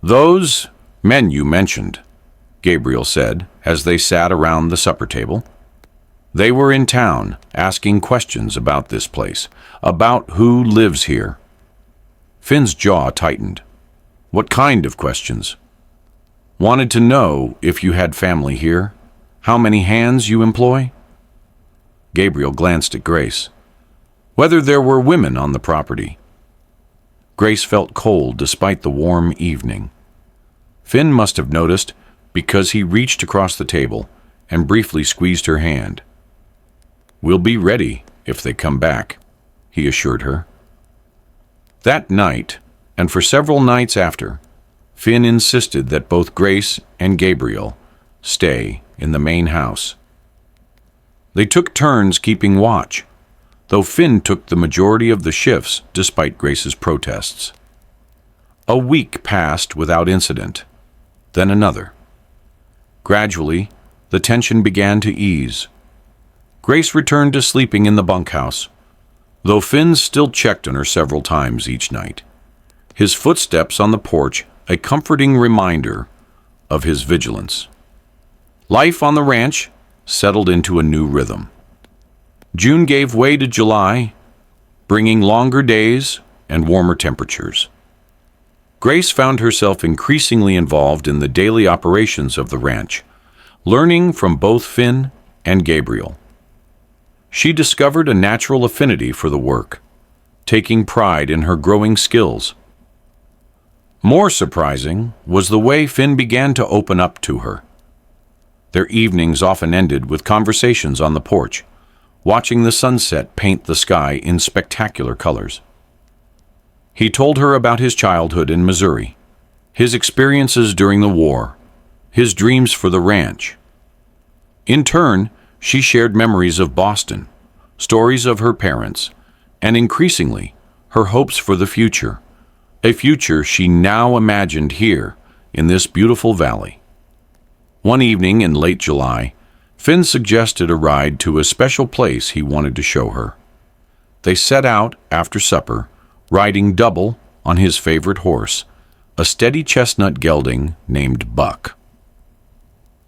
[SPEAKER 1] "Those men you mentioned," Gabriel said as they sat around the supper table. "They were in town asking questions about this place, about who lives here." Finn's jaw tightened. "What kind of questions?" "Wanted to know if you had family here, how many hands you employ." Gabriel glanced at Grace. "Whether there were women on the property." Grace felt cold despite the warm evening. Finn must have noticed because he reached across the table and briefly squeezed her hand. "We'll be ready if they come back," he assured her. That night, and for several nights after, Finn insisted that both Grace and Gabriel stay in the main house. They took turns keeping watch, though Finn took the majority of the shifts despite Grace's protests. A week passed without incident, then another. Gradually, the tension began to ease. Grace returned to sleeping in the bunkhouse, though Finn still checked on her several times each night, his footsteps on the porch a comforting reminder of his vigilance. Life on the ranch settled into a new rhythm. June gave way to July, bringing longer days and warmer temperatures. Grace found herself increasingly involved in the daily operations of the ranch, learning from both Finn and Gabriel. She discovered a natural affinity for the work, taking pride in her growing skills. More surprising was the way Finn began to open up to her. Their evenings often ended with conversations on the porch, watching the sunset paint the sky in spectacular colors. He told her about his childhood in Missouri, his experiences during the war, his dreams for the ranch. In turn, she shared memories of Boston, stories of her parents, and increasingly, her hopes for the future, a future she now imagined here in this beautiful valley. One evening in late July, Finn suggested a ride to a special place he wanted to show her. They set out after supper, riding double on his favorite horse, a steady chestnut gelding named Buck.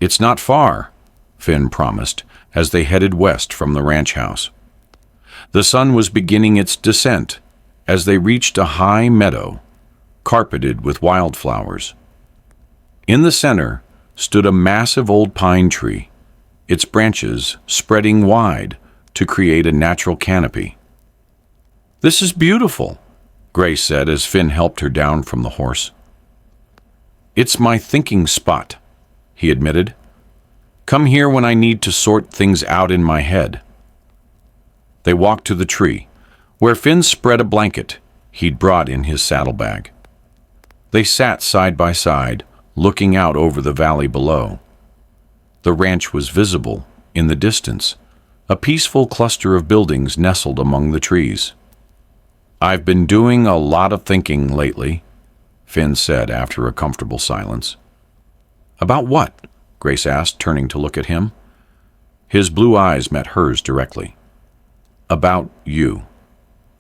[SPEAKER 1] "It's not far," Finn promised as they headed west from the ranch house. The sun was beginning its descent as they reached a high meadow, carpeted with wildflowers. In the center stood a massive old pine tree, its branches spreading wide to create a natural canopy. "This is beautiful," Grace said as Finn helped her down from the horse. "It's my thinking spot," he admitted. "Come here when I need to sort things out in my head." They walked to the tree, where Finn spread a blanket he'd brought in his saddlebag. They sat side by side, looking out over the valley below. The ranch was visible in the distance, a peaceful cluster of buildings nestled among the trees. "I've been doing a lot of thinking lately," Finn said after a comfortable silence. "About what?" Grace asked, turning to look at him. His blue eyes met hers directly. "About you.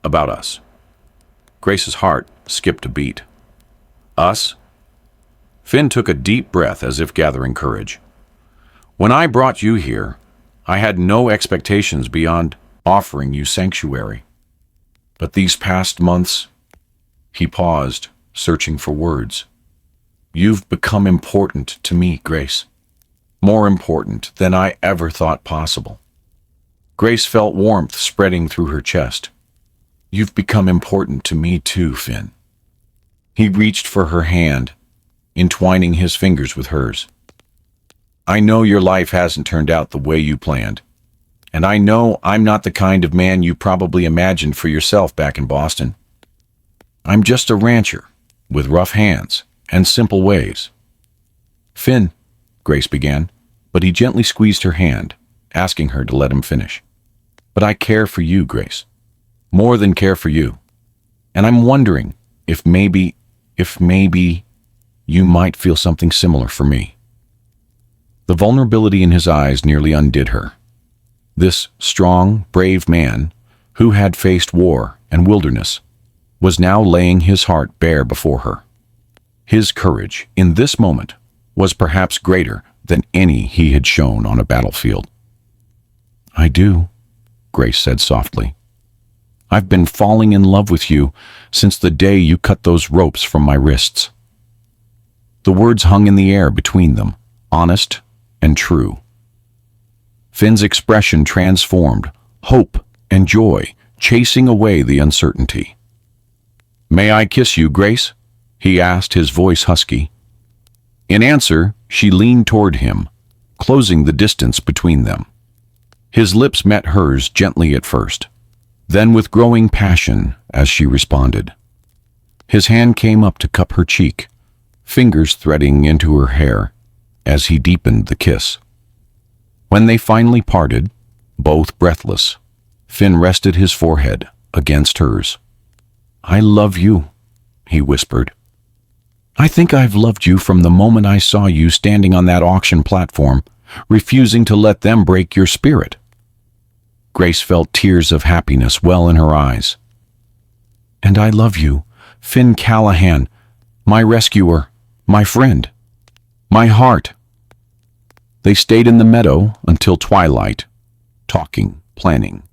[SPEAKER 1] About us." Grace's heart skipped a beat. "Us?" Finn took a deep breath as if gathering courage. "When I brought you here, I had no expectations beyond offering you sanctuary. But these past months," he paused, searching for words, "you've become important to me, Grace. More important than I ever thought possible." Grace felt warmth spreading through her chest. "You've become important to me too, Finn." He reached for her hand, entwining his fingers with hers. "I know your life hasn't turned out the way you planned, and I know I'm not the kind of man you probably imagined for yourself back in Boston. I'm just a rancher with rough hands and simple ways." "Finn," Grace began, but he gently squeezed her hand, asking her to let him finish. "But I care for you, Grace. More than care for you. And I'm wondering if maybe you might feel something similar for me." The vulnerability in his eyes nearly undid her. This strong, brave man, who had faced war and wilderness, was now laying his heart bare before her. His courage, in this moment, was perhaps greater than any he had shown on a battlefield. "I do," Grace said softly. "I've been falling in love with you since the day you cut those ropes from my wrists." The words hung in the air between them, honest and true. Finn's expression transformed, hope and joy chasing away the uncertainty. "May I kiss you, Grace?" he asked, his voice husky. In answer, she leaned toward him, closing the distance between them. His lips met hers gently at first, then with growing passion as she responded. His hand came up to cup her cheek, fingers threading into her hair as he deepened the kiss. When they finally parted, both breathless, Finn rested his forehead against hers. "I love you," he whispered. "I think I've loved you from the moment I saw you standing on that auction platform, refusing to let them break your spirit." Grace felt tears of happiness well in her eyes. "And I love you, Finn Callahan, my rescuer, my friend, my heart." They stayed in the meadow until twilight, talking, planning,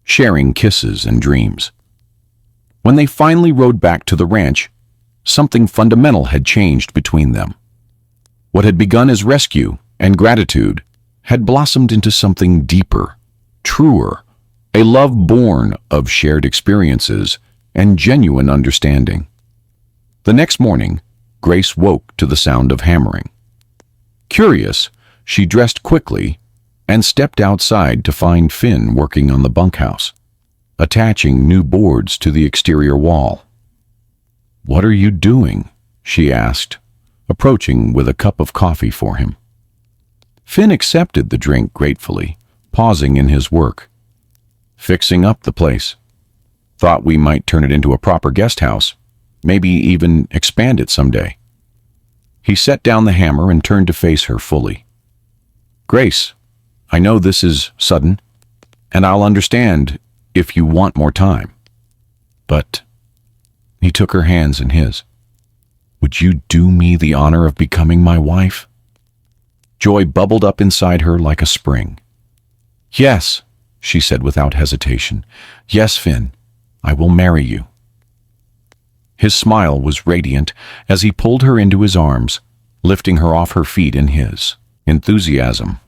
[SPEAKER 1] sharing kisses and dreams. When they finally rode back to the ranch, something fundamental had changed between them. What had begun as rescue and gratitude had blossomed into something deeper, truer, a love born of shared experiences and genuine understanding. The next morning, Grace woke to the sound of hammering. Curious, she dressed quickly and stepped outside to find Finn working on the bunkhouse, attaching new boards to the exterior wall. "What are you doing?" she asked, approaching with a cup of coffee for him. Finn accepted the drink gratefully, pausing in his work. "Fixing up the place. Thought we might turn it into a proper guest house, maybe even expand it someday." He set down the hammer and turned to face her fully. "Grace, I know this is sudden, and I'll understand if you want more time. But," he took her hands in his, "would you do me the honor of becoming my wife?" Joy bubbled up inside her like a spring. "Yes," she said without hesitation. "Yes, Finn, I will marry you." His smile was radiant as he pulled her into his arms, lifting her off her feet in his enthusiasm.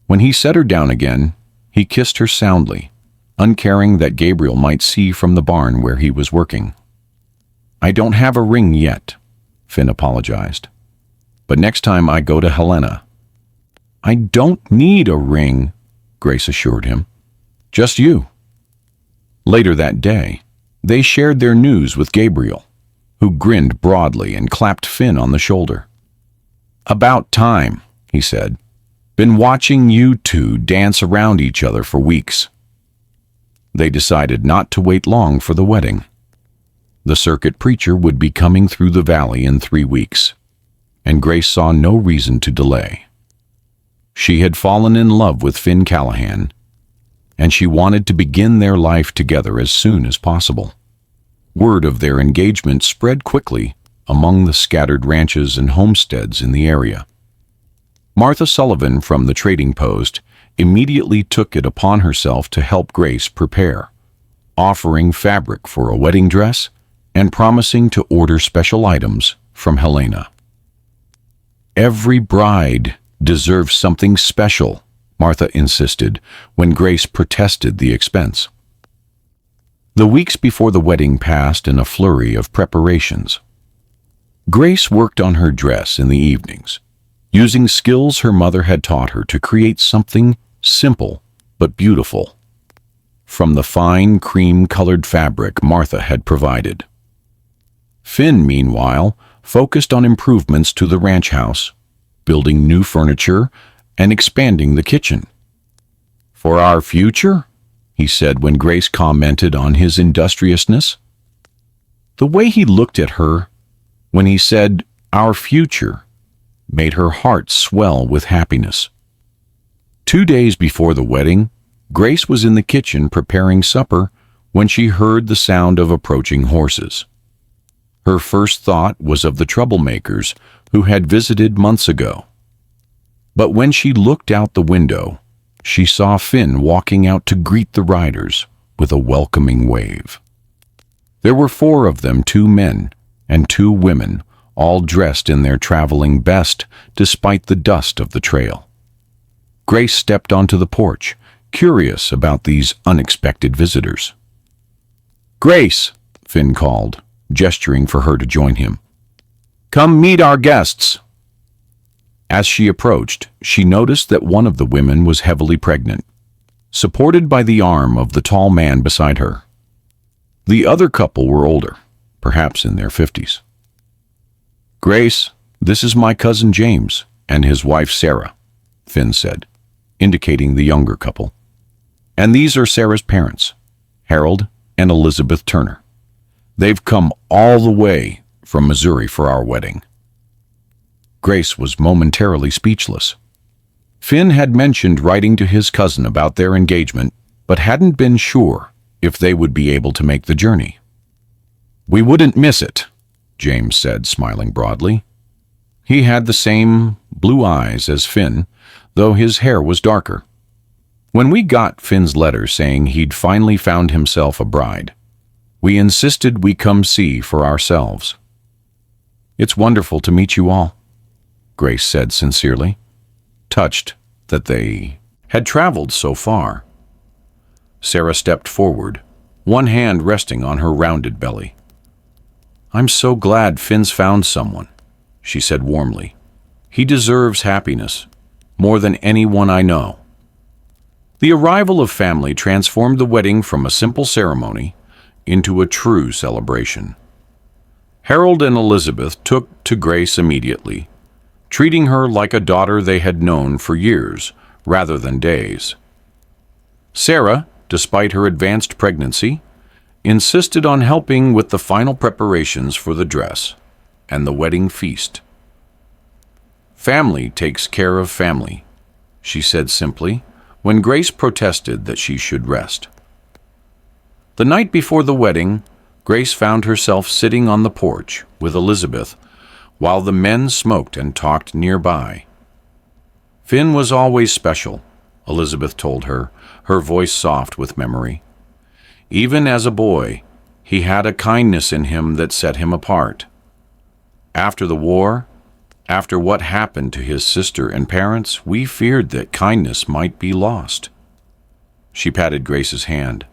[SPEAKER 1] When he set her down again, he kissed her soundly, uncaring that Gabriel might see from the barn where he was working. "I don't have a ring yet," Finn apologized. "But next time I go to Helena." "I don't need a ring," Grace assured him. "Just you." Later that day, they shared their news with Gabriel, who grinned broadly and clapped Finn on the shoulder. "About time," he said. "Been watching you two dance around each other for weeks." They decided not to wait long for the wedding. The circuit preacher would be coming through the valley in 3 weeks, and Grace saw no reason to delay. She had fallen in love with Finn Callahan, and she wanted to begin their life together as soon as possible. Word of their engagement spread quickly among the scattered ranches and homesteads in the area. Martha Sullivan from the trading post immediately took it upon herself to help Grace prepare, offering fabric for a wedding dress and promising to order special items from Helena. "Every bride deserves something special," Martha insisted when Grace protested the expense. The weeks before the wedding passed in a flurry of preparations. Grace worked on her dress in the evenings, using skills her mother had taught her to create something simple but beautiful from the fine cream-colored fabric Martha had provided. Finn, meanwhile, focused on improvements to the ranch house, building new furniture and expanding the kitchen. "For our future?" he said when Grace commented on his industriousness. The way he looked at her when he said "our future" made her heart swell with happiness. 2 days before the wedding, Grace was in the kitchen preparing supper when she heard the sound of approaching horses. Her first thought was of the troublemakers who had visited months ago. But when she looked out the window, she saw Finn walking out to greet the riders with a welcoming wave. There were 4 of them, 2 men and 2 women, all dressed in their traveling best despite the dust of the trail. Grace stepped onto the porch, curious about these unexpected visitors. "Grace," Finn called, gesturing for her to join him. "Come meet our guests." As she approached, she noticed that one of the women was heavily pregnant, supported by the arm of the tall man beside her. The other couple were older, perhaps in their 50s. "Grace, this is my cousin James and his wife Sarah," Finn said, indicating the younger couple. "And these are Sarah's parents, Harold and Elizabeth Turner. They've come all the way from Missouri for our wedding." Grace was momentarily speechless. Finn had mentioned writing to his cousin about their engagement, but hadn't been sure if they would be able to make the journey. "We wouldn't miss it," James said, smiling broadly. He had the same blue eyes as Finn, though his hair was darker. When we got Finn's letter saying he'd finally found himself a bride, we insisted we come see for ourselves. "It's wonderful to meet you all," Grace said sincerely, touched that they had traveled so far. Sarah stepped forward, one hand resting on her rounded belly. "I'm so glad Finn's found someone," she said warmly. "He deserves happiness, more than anyone I know." The arrival of family transformed the wedding from a simple ceremony into a true celebration. Harold and Elizabeth took to Grace immediately, treating her like a daughter they had known for years rather than days. Sarah, despite her advanced pregnancy, insisted on helping with the final preparations for the dress and the wedding feast. "Family takes care of family," she said simply when Grace protested that she should rest. The night before the wedding, Grace found herself sitting on the porch with Elizabeth while the men smoked and talked nearby. "Finn was always special," Elizabeth told her, her voice soft with memory. "Even as a boy, he had a kindness in him that set him apart. After the war, after what happened to his sister and parents, we feared that kindness might be lost." She patted Grace's hand.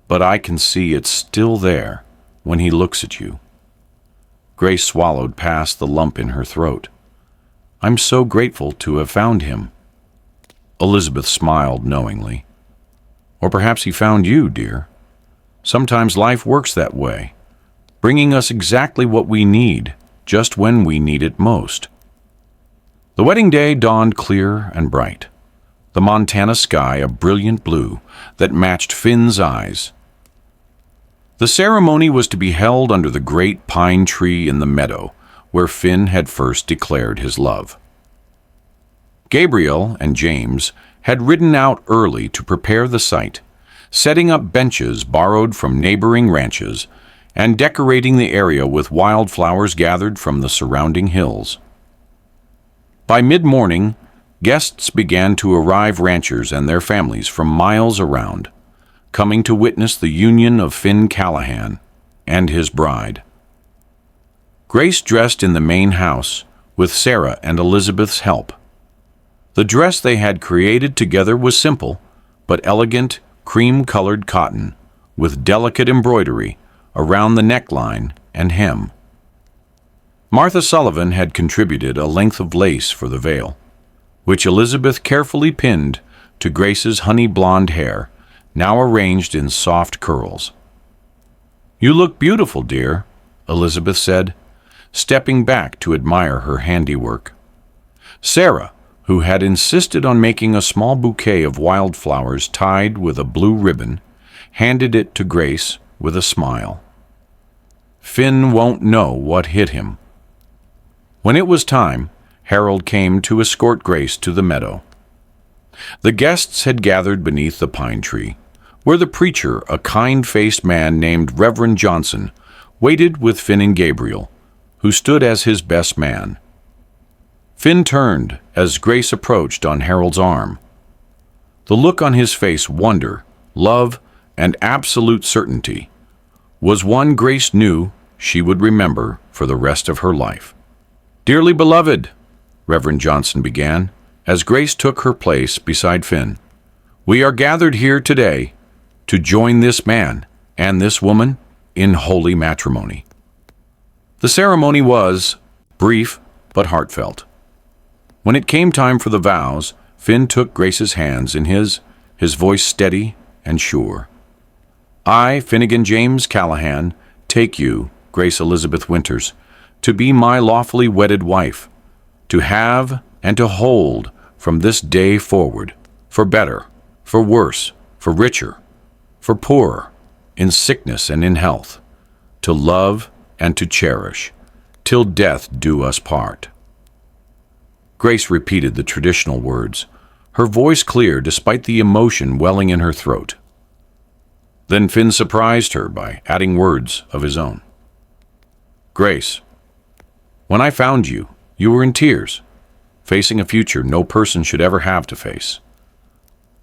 [SPEAKER 1] "But I can see it's still there when he looks at you." Grace swallowed past the lump in her throat. "I'm so grateful to have found him." Elizabeth smiled knowingly. "Or perhaps he found you, dear." Sometimes life works that way, bringing us exactly what we need, just when we need it most. The wedding day dawned clear and bright, the Montana sky a brilliant blue that matched Finn's eyes. The ceremony was to be held under the great pine tree in the meadow where Finn had first declared his love. Gabriel and James had ridden out early to prepare the site, setting up benches borrowed from neighboring ranches and decorating the area with wildflowers gathered from the surrounding hills. By mid-morning, guests began to arrive, ranchers and their families from miles around, coming to witness the union of Finn Callahan and his bride. Grace dressed in the main house with Sarah and Elizabeth's help. The dress they had created together was simple but elegant, cream-colored cotton with delicate embroidery around the neckline and hem. Martha Sullivan had contributed a length of lace for the veil, which Elizabeth carefully pinned to Grace's honey blonde hair, now arranged in soft curls. "You look beautiful, dear," Elizabeth said, stepping back to admire her handiwork. Sarah, who had insisted on making a small bouquet of wildflowers tied with a blue ribbon, handed it to Grace with a smile. "Finn won't know what hit him." When it was time, Harold came to escort Grace to the meadow. The guests had gathered beneath the pine tree, where the preacher, a kind-faced man named Reverend Johnson, waited with Finn and Gabriel, who stood as his best man. Finn turned as Grace approached on Harold's arm. The look on his face, wonder, love, and absolute certainty, was one Grace knew she would remember for the rest of her life. "Dearly beloved," Reverend Johnson began, as Grace took her place beside Finn, "we are gathered here today to join this man and this woman in holy matrimony." The ceremony was brief but heartfelt. When it came time for the vows, Finn took Grace's hands in his voice steady and sure. "I, Finnegan James Callahan, take you, Grace Elizabeth Winters, to be my lawfully wedded wife, to have and to hold from this day forward, for better, for worse, for richer, for poorer, in sickness and in health, to love and to cherish, till death do us part." Grace repeated the traditional words, her voice clear despite the emotion welling in her throat. Then Finn surprised her by adding words of his own. "Grace, when I found you, you were in tears, facing a future no person should ever have to face.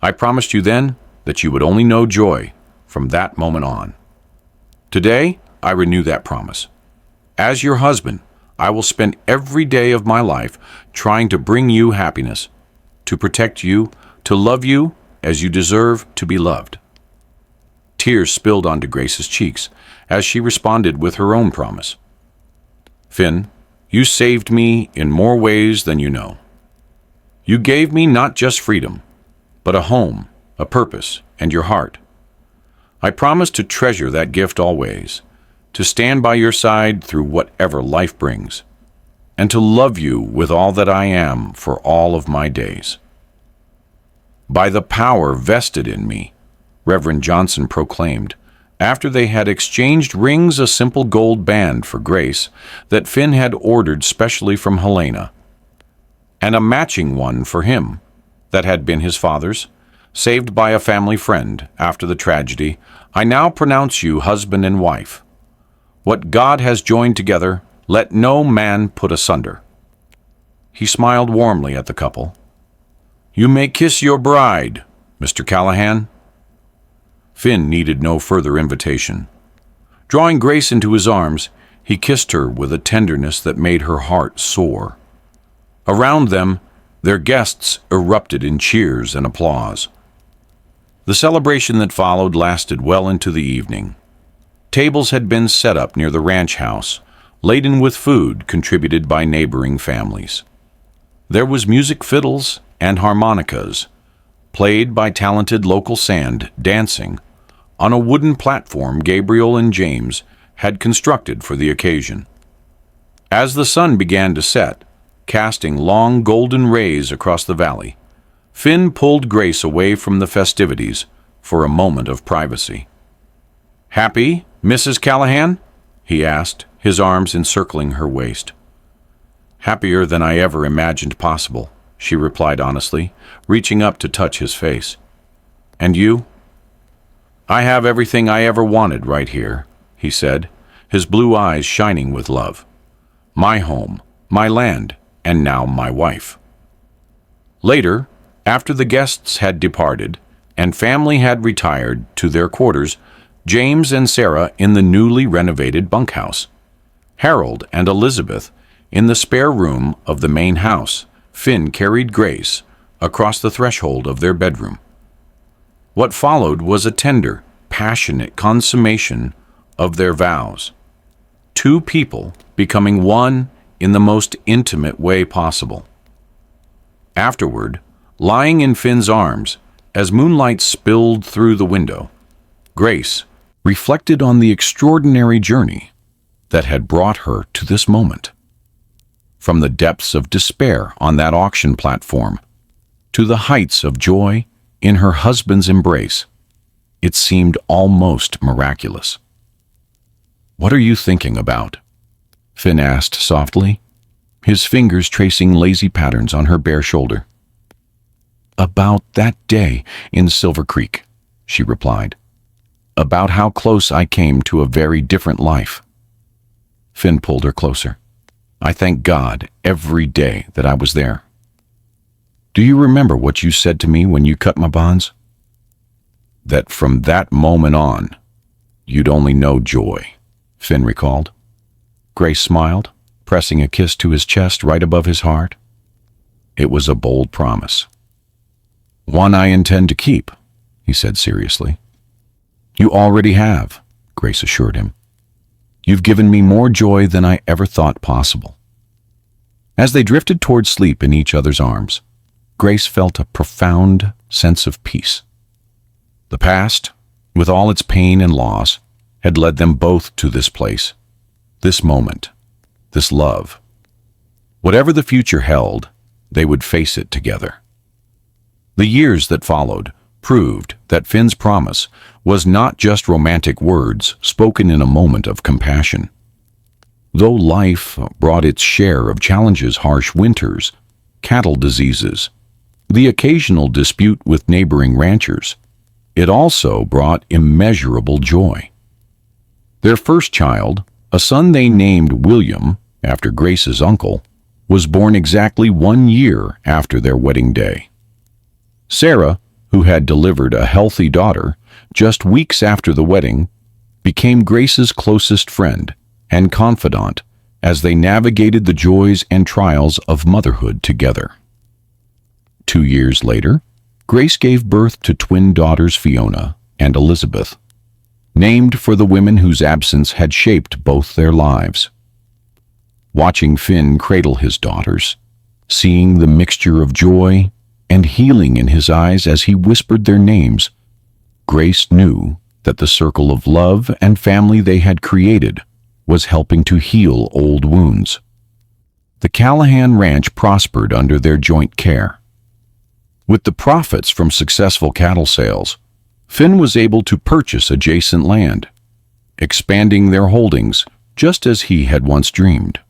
[SPEAKER 1] I promised you then that you would only know joy from that moment on. Today, I renew that promise. As your husband, I will spend every day of my life trying to bring you happiness, to protect you, to love you as you deserve to be loved." Tears spilled onto Grace's cheeks as she responded with her own promise. "Finn, you saved me in more ways than you know. You gave me not just freedom, but a home, a purpose, and your heart. I promise to treasure that gift always, to stand by your side through whatever life brings, and to love you with all that I am for all of my days." "By the power vested in me," Reverend Johnson proclaimed, after they had exchanged rings, a simple gold band for Grace that Finn had ordered specially from Helena, and a matching one for him that had been his father's, saved by a family friend after the tragedy. "I now pronounce you husband and wife. What God has joined together, let no man put asunder." He smiled warmly at the couple. "You may kiss your bride, Mr. Callahan." Finn needed no further invitation. Drawing Grace into his arms, he kissed her with a tenderness that made her heart soar. Around them, their guests erupted in cheers and applause. The celebration that followed lasted well into the evening. Tables had been set up near the ranch house, laden with food contributed by neighboring families. There was music, fiddles, and harmonicas, played by talented local sand, dancing, on a wooden platform Gabriel and James had constructed for the occasion. As the sun began to set, casting long golden rays across the valley, Finn pulled Grace away from the festivities for a moment of privacy. "Happy, Mrs. Callahan?" he asked, his arms encircling her waist. "Happier than I ever imagined possible," she replied honestly, reaching up to touch his face. "And you?" "I have everything I ever wanted right here," he said, his blue eyes shining with love. "My home, my land, and now my wife." Later, after the guests had departed and family had retired to their quarters, James and Sarah in the newly renovated bunkhouse, Harold and Elizabeth in the spare room of the main house, Finn carried Grace across the threshold of their bedroom. What followed was a tender, passionate consummation of their vows. Two people becoming one in the most intimate way possible. Afterward, lying in Finn's arms, as moonlight spilled through the window, Grace reflected on the extraordinary journey that had brought her to this moment. From the depths of despair on that auction platform to the heights of joy in her husband's embrace, it seemed almost miraculous. "What are you thinking about?" Finn asked softly, his fingers tracing lazy patterns on her bare shoulder. "About that day in Silver Creek," she replied. "About how close I came to a very different life." Finn pulled her closer. "I thank God every day that I was there." "Do you remember what you said to me when you cut my bonds?" "That from that moment on, you'd only know joy," Finn recalled. Grace smiled, pressing a kiss to his chest right above his heart. "It was a bold promise." "One I intend to keep," he said seriously. "You already have," Grace assured him. "You've given me more joy than I ever thought possible." As they drifted toward sleep in each other's arms, Grace felt a profound sense of peace. The past, with all its pain and loss, had led them both to this place, this moment, this love. Whatever the future held, they would face it together. The years that followed proved that Finn's promise was not just romantic words spoken in a moment of compassion. Though life brought its share of challenges, harsh winters, cattle diseases, the occasional dispute with neighboring ranchers, it also brought immeasurable joy. Their first child, a son they named William, after Grace's uncle, was born exactly 1 year after their wedding day. Sarah, who had delivered a healthy daughter just weeks after the wedding, became Grace's closest friend and confidant as they navigated the joys and trials of motherhood together. 2 years later, Grace gave birth to twin daughters Fiona and Elizabeth, named for the women whose absence had shaped both their lives. Watching Finn cradle his daughters, seeing the mixture of joy and healing in his eyes as he whispered their names, Grace knew that the circle of love and family they had created was helping to heal old wounds. The Callahan ranch prospered under their joint care. With the profits from successful cattle sales, Finn was able to purchase adjacent land, expanding their holdings just as he had once dreamed.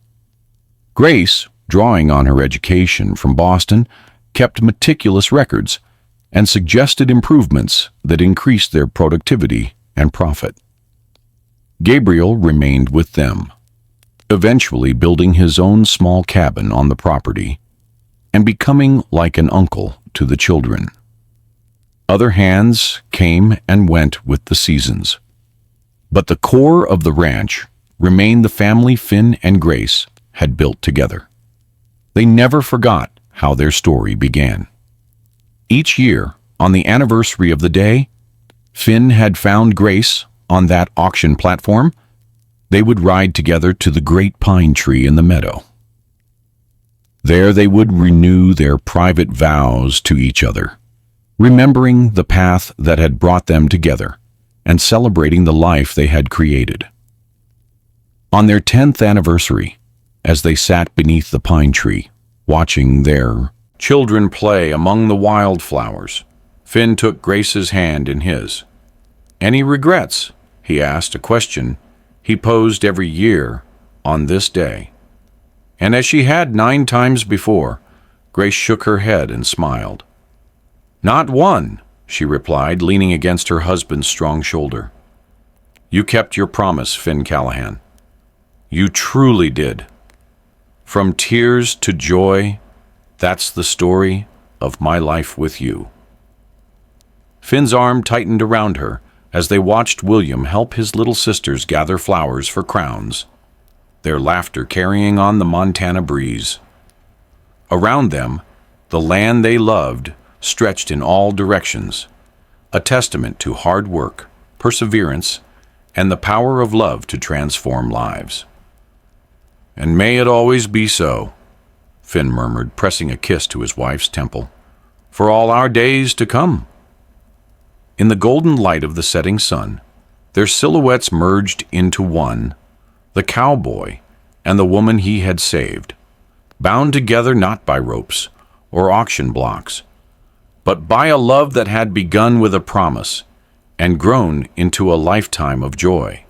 [SPEAKER 1] Grace, drawing on her education from Boston, kept meticulous records and suggested improvements that increased their productivity and profit. Gabriel remained with them, eventually building his own small cabin on the property and becoming like an uncle to the children. Other hands came and went with the seasons, but the core of the ranch remained the family Finn and Grace had built together. They never forgot how their story began. Each year, on the anniversary of the day Finn had found Grace on that auction platform, they would ride together to the great pine tree in the meadow. There they would renew their private vows to each other, remembering the path that had brought them together and celebrating the life they had created. On their 10th anniversary, as they sat beneath the pine tree, watching their children play among the wildflowers, Finn took Grace's hand in his. "Any regrets?" he asked, a question he posed every year on this day. And as she had 9 times before, Grace shook her head and smiled. "Not one," she replied, leaning against her husband's strong shoulder. "You kept your promise, Finn Callahan. You truly did. From tears to joy, that's the story of my life with you." Finn's arm tightened around her as they watched William help his little sisters gather flowers for crowns, their laughter carrying on the Montana breeze. Around them, the land they loved stretched in all directions, a testament to hard work, perseverance, and the power of love to transform lives. "And may it always be so," Finn murmured, pressing a kiss to his wife's temple, "for all our days to come." In the golden light of the setting sun, their silhouettes merged into one, the cowboy and the woman he had saved, bound together not by ropes or auction blocks, but by a love that had begun with a promise and grown into a lifetime of joy.